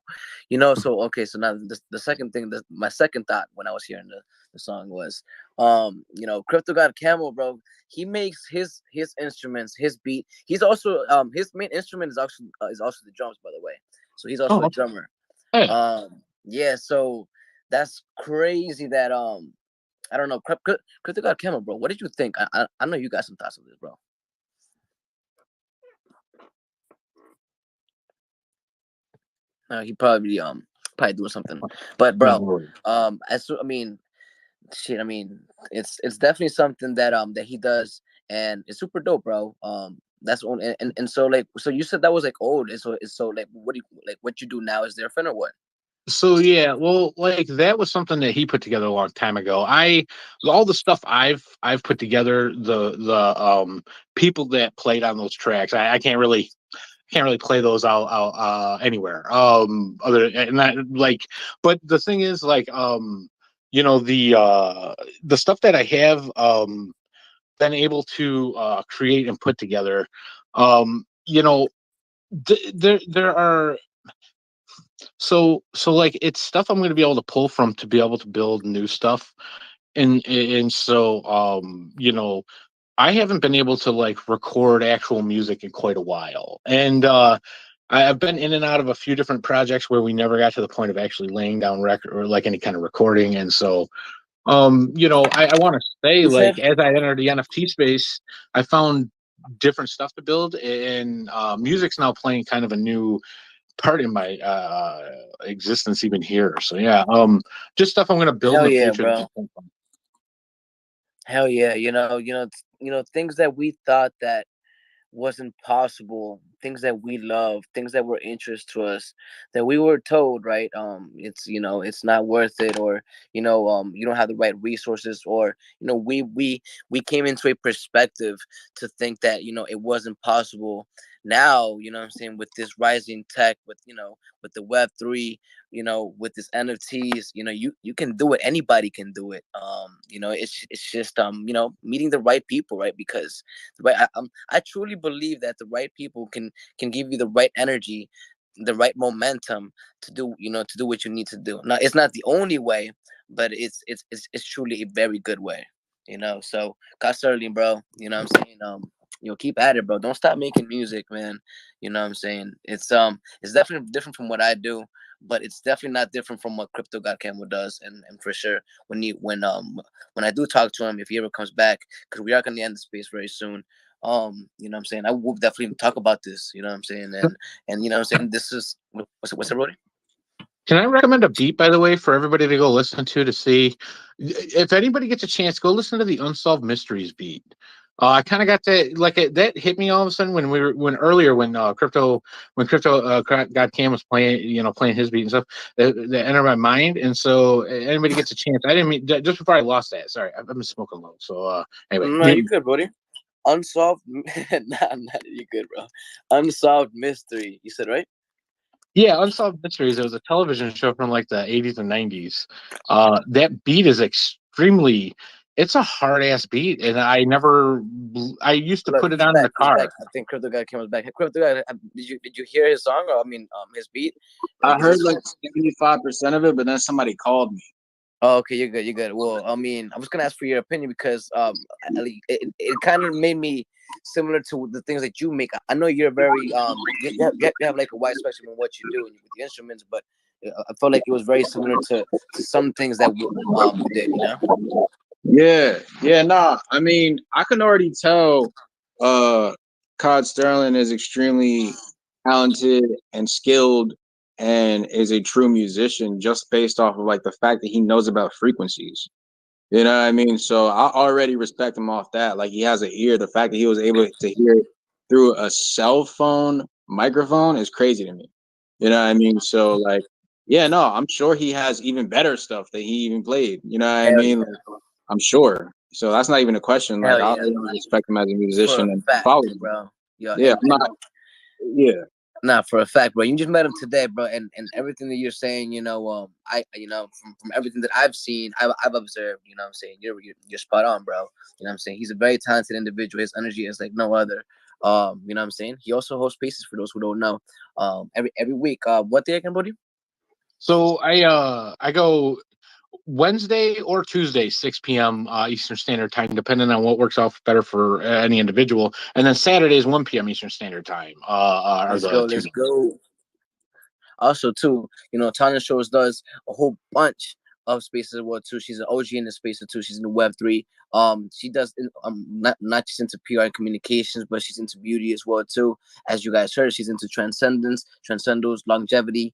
You know, so okay, so now the second thing, my second thought when I was hearing the song was, you know, Crypto God Camel, bro. He makes his instruments, his beat. He's also his main instrument is also the drums, by the way. So he's also a Oh, drummer. yeah. Yeah, so that's crazy that I don't know, Crypto God Camel, bro. What did you think? I know you got some thoughts on this, bro. He probably doing something. But No bro, worries. I mean, shit. I mean, it's definitely something that he does, and it's super dope, bro. That's on and so like so you said that was like old, and so like what do you like what you do now is different or what? So yeah, well, like that was something that he put together a long time ago. All the stuff I've put together, the people that played on those tracks, I can't really play those out anywhere. Other and that like, but the thing is like you know the stuff that I have been able to create and put together, you know, there are so like it's stuff I'm going to be able to pull from to be able to build new stuff, and so you know I haven't been able to like record actual music in quite a while, and I've been in and out of a few different projects where we never got to the point of actually laying down record or like any kind of recording, and so you know I want to say You like said as I entered the NFT space, I found different stuff to build, and music's now playing kind of a new part in my existence even here. So yeah, just stuff I'm gonna build in hell the yeah, future. bro. Hell yeah. Things that we thought that wasn't possible, things that we love, things that were interest to us, that we were told, right, it's it's not worth it, or you don't have the right resources, or we came into a perspective to think that it wasn't possible. Now, what I'm saying, with this rising tech, with the Web3, with this NFTs, you can do it, anybody can do it. It's just meeting the right people, right? Because I truly believe that the right people can give you the right energy, the right momentum to do what you need to do. Now, it's not the only way, but it's truly a very good way. So God Sterling, bro. What I'm saying, keep at it, bro. Don't stop making music, man. What I'm saying, it's definitely different from what I do, but it's definitely not different from what Crypto God Camel does, and for sure when I do talk to him, if he ever comes back, because we are gonna end the space very soon. What I'm saying, I will definitely talk about this. What I'm saying, and what I'm saying, this is what's it, Brody? Can I recommend a beat, by the way, for everybody to go listen to see if anybody gets a chance, go listen to the Unsolved Mysteries beat. I kind of got that like that hit me all of a sudden when earlier when crypto God Cam was playing playing his beat and stuff that entered my mind, and so anybody gets a chance, I didn't mean just before I lost that. Sorry, I've been smoking low. So anyway, No, you good, Brody. Unsolved, you good, bro. Unsolved Mystery. You said right? yeah, Unsolved Mysteries. It was a television show from like the 80s and 90s. That beat is extremely. It's a hard ass beat, and I used to Look, put it he's on in the back. He's back. car. I think Crypto Guy came back. Crypto Guy, did you hear his song? Or, I mean, his beat. I Like, is heard this? like 75% of it, but then somebody called me. Oh, okay, you're good. You're good. Well, I mean, I was gonna ask for your opinion because it kind of made me similar to the things that you make. I know you're very you have like a wide spectrum in what you do with the instruments, but I felt like it was very similar to some things that you did. Yeah, yeah, nah. I mean, I can already tell Cod Sterling is extremely talented and skilled and is a true musician just based off of like the fact that he knows about frequencies. You know what I mean? So I already respect him off that. Like he has an ear. The fact that he was able to hear it through a cell phone microphone is crazy to me. You know what I mean? So like, yeah, no, I'm sure he has even better stuff that he even played. You know what I Hell mean? yeah. Like, I'm sure. So that's not even a question. Like Hell I yeah, really respect him as a for musician a and fact, follow him. bro. Yo, Yeah, and I'm not. Yeah, nah, for a fact, bro. You just met him today, bro, and everything that you're saying, I, from everything that I've seen, I've observed, what I'm saying, you're spot on, bro. You know what I'm saying? He's a very talented individual. His energy is like no other. You know what I'm saying? He also hosts spaces for those who don't know. Every week. What day again, buddy? So I go Wednesday or Tuesday, 6 p.m. Eastern Standard Time, depending on what works out better for any individual. And then Saturdays, 1 p.m. Eastern Standard Time are Let's the go. two. Let's go. Also, too, Tanya Shows does a whole bunch of spaces as well too. She's an OG in the space too. She's in the Web3. She does not just into PR and communications, but she's into beauty as well too. As you guys heard, she's into transcendence, longevity.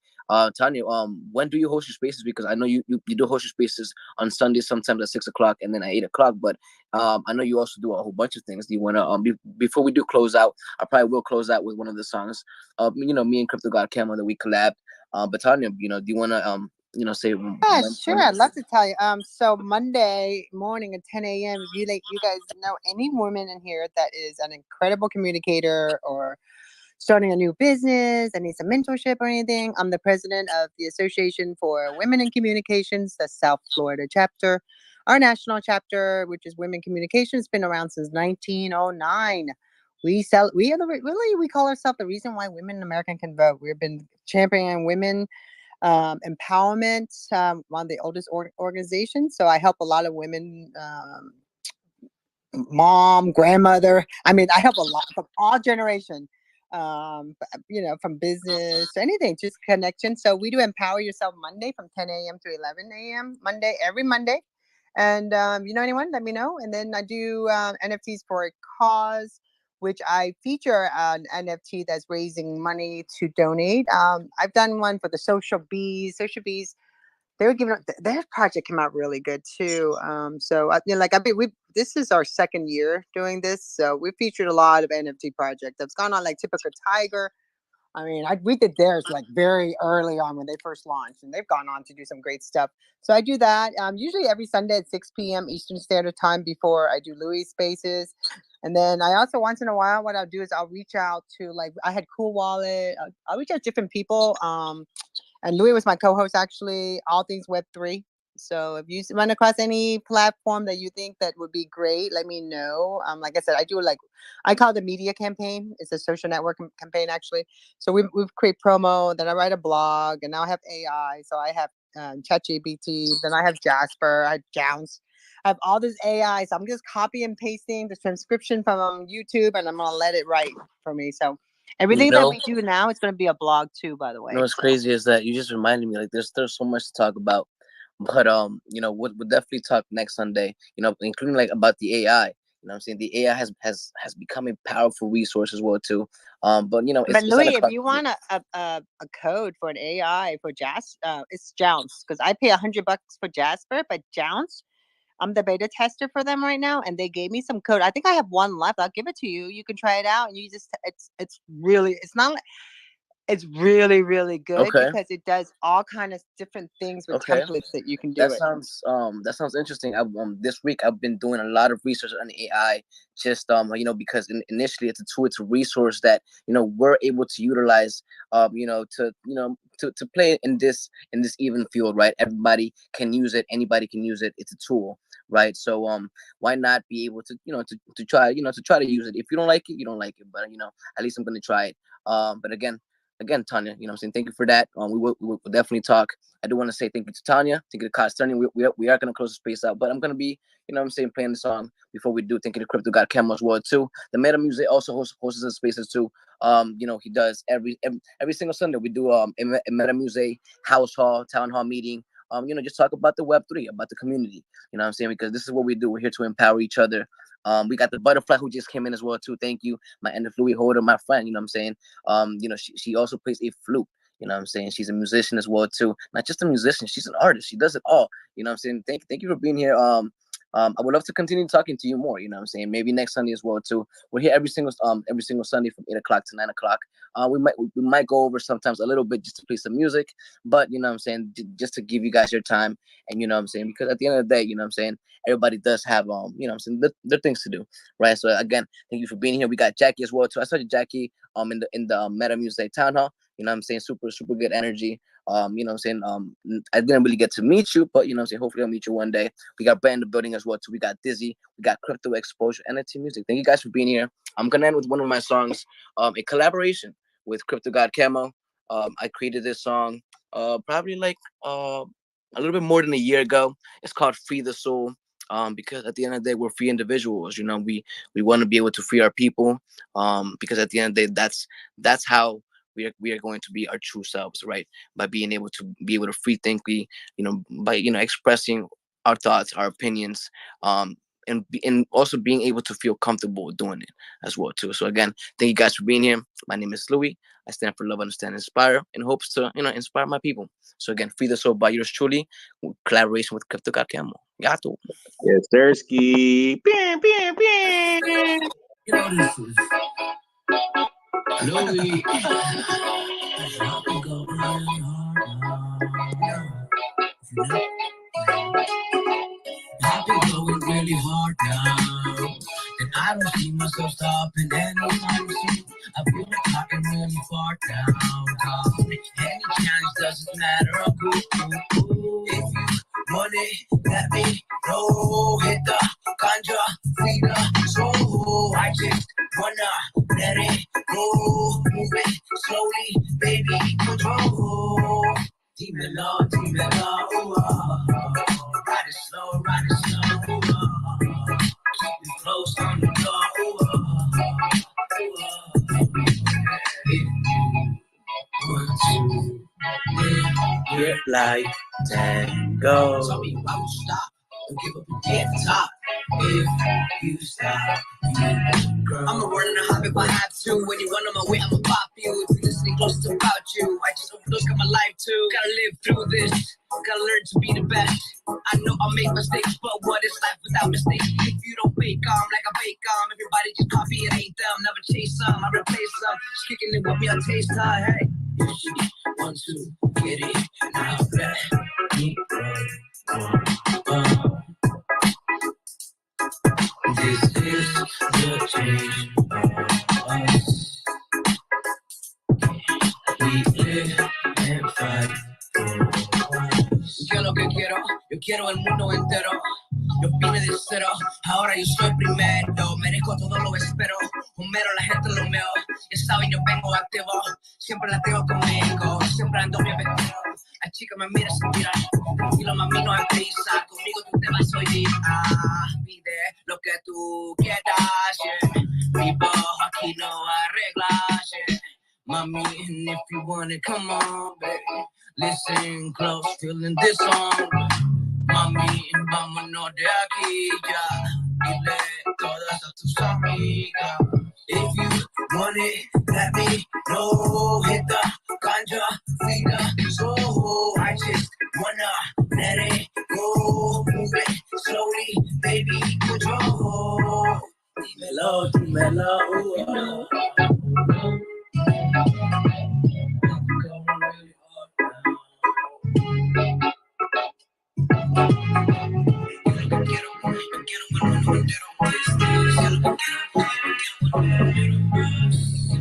Tanya, when do you host your spaces? Because I know you do host your spaces on Sundays, sometimes at 6 o'clock and then at 8 o'clock. But I know you also do a whole bunch of things. Do you want to before we do close out? I probably will close out with one of the songs. Me and Crypto God Camo that we collabed. But Tanya, do you want to say Yeah, sure. I'd love to tell you. So Monday morning at 10 a.m. If you guys know any woman in here that is an incredible communicator or starting a new business and needs some mentorship or anything, I'm the president of the Association for Women in Communications, the South Florida chapter. Our national chapter, which is Women Communications, has been around since 1909. We are we call ourselves the reason why women in America can vote. We've been championing women empowerment, one of the oldest organizations. So I help a lot of women, mom, grandmother. I mean, I help a lot from all generation, from business to anything, just connection. So we do Empower Yourself Monday from 10 a.m. to 11 a.m. every Monday. And you know anyone, let me know. And then I do NFTs for a cause, which I feature an NFT that's raising money to donate. I've done one for the Social Bees. Social Bees, they were giving their project came out really good too. So this is our second year doing this. So we featured a lot of NFT projects. That's gone on like Typical Tiger. I mean, we did theirs like very early on when they first launched, and they've gone on to do some great stuff. So I do that usually every Sunday at 6 p.m. Eastern Standard Time before I do Louis Spaces. And then I also, once in a while, what I'll do is I'll reach out to, like, I had Cool Wallet. I'll reach out to different people. And Louis was my co-host, actually, all things Web3. So if you run across any platform that you think that would be great, let me know. Like I said, I call it a media campaign. It's a social network campaign, actually. So we create promo, then I write a blog, and now I have AI. So I have ChatGPT, then I have Jasper, I have Jounce. I have all this AI. So I'm just copy and pasting the transcription from YouTube, and I'm going to let it write for me. So everything that we do now, it's going to be a blog too, by the way. What's crazy is that you just reminded me, like, there's so much to talk about. But we'll definitely talk next Sunday, including like about the AI. You know what I'm saying? The AI has become a powerful resource as well too. But but Louis, if you want a code for an AI for Jasper, it's Jounce, because I pay $100 for Jasper, but Jounce, I'm the beta tester for them right now, and they gave me some code. I think I have one left. I'll give it to you. You can try it out, and it's really, really good because it does all kind of different things with templates that you can do. That sounds interesting. This week I've been doing a lot of research on AI, just because initially it's a tool, it's a resource that we're able to utilize, to play in this even field, right? Everybody can use it, anybody can use it. It's a tool, right? So why not be able to to try to use it? If you don't like it, you don't like it, but at least I'm gonna try it. But again, Tanya, you know what I'm saying? Thank you for that. We will definitely talk. I do want to say thank you to Tanya. Thank you to Kyle Sterling. We are going to close the space out, but I'm going to be, playing the song before we do. Thank you to Crypto God Camo as well, too. The Meta Music also hosts the spaces, too. He does every single Sunday. We do a Meta Music house hall, town hall meeting. Just talk about the Web3, about the community. You know what I'm saying? Because this is what we do. We're here to empower each other. We got the Butterfly who just came in as well too. Thank you, my end of Louis Holder, my friend. You know what I'm saying? She also plays a flute. You know what I'm saying? She's a musician as well too. Not just a musician, she's an artist. She does it all. You know what I'm saying? Thank you for being here. I would love to continue talking to you more. You know what I'm saying? Maybe next Sunday as well too. We're here every single Sunday from 8 o'clock to 9 o'clock. We might go over sometimes a little bit just to play some music, but you know what I'm saying, just to give you guys your time, and you know what I'm saying, because at the end of the day, you know what I'm saying, everybody does have you know what I'm saying, their things to do, right? So again, thank you for being here. We got Jackie as well too. I saw you, Jackie, in the Meta Music Town Hall. You know what I'm saying, super good energy. You know what I'm saying, I didn't really get to meet you, but you know what I'm saying, hopefully I'll meet you one day. We got Brand in the building as well too. We got Dizzy, we got Crypto Exposure, NFT Music. Thank you guys for being here. I'm gonna end with one of my songs, a collaboration with Crypto God Camo. I created this song probably like a little bit more than a year ago. It's called Free the Soul. Because at the end of the day, we're free individuals. You know, we want to be able to free our people. Because at the end of the day, that's how we are going to be our true selves, right? By being able to free think, by expressing our thoughts, our opinions, and also being able to feel comfortable doing it as well too. So again, thank you guys for being here. My name is Louis. I stand for love, understand, inspire, and hopes to inspire my people. So again, Free the Soul by yours truly, collaboration with Crypto God Camo. Gato. Yes, Sirski. Bam, bam, bam. You know this is Louis. I can go really hard now. I've been going really hard now, and I don't see myself stopping anytime soon. I feel like I can really far down. Any challenge doesn't matter. I'm cool. If you want it, let me know. Hit the ganja, feed the soul. I just wanna let it go. Move it slowly, baby, control. Dímelo, ride it slow, keep it close on the door, if you want to live like tango. Tell me why you stop, don't give up your head top. If you stop, I'ma run in a hop if I have to. When you run on my way, I'ma pop you. If you're listening close to about you, I just overdose, got my life too. Gotta live through this, gotta learn to be the best. I know I make mistakes, but what is life without mistakes? If you don't bake like I bake everybody just copy it, ain't them. Never chase some, I replace some. Just kicking it with me, I taste time. Hey, if she wants to get it, now let me go. This is the change of us. We live and fight for us. Yo lo que quiero, yo quiero el mundo entero. Yo vine de cero, ahora yo soy primero. Merezco todo lo espero. Homero, la gente lo meo. Ya saben, yo vengo activo. Siempre la tengo conmigo. Siempre ando bien vestido. La chica me mira, se mira. Tranquilo, mami, no hay prisa. Conmigo tú te vas a oír. Pide lo que tú quieras, yeah. Vivo, aquí no hay reglas, yeah. Mommy, and if you want it, come on, baby. Listen close, feeling this song. Mami, vámonos de aquí ya. Dile todas a tus amigas. If you want it, let me know. Hit the ganja, feed the soul. I just wanna let it go. Move it slowly, baby, control. Dímelo, dímelo.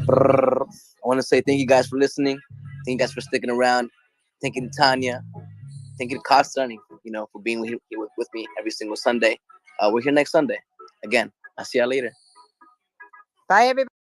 I want to say thank you guys for listening. Thank you guys for sticking around. Thank you to Tanya. Thank you to Costani, for being here with me every single Sunday. We're here next Sunday. Again, I'll see y'all later. Bye, everybody.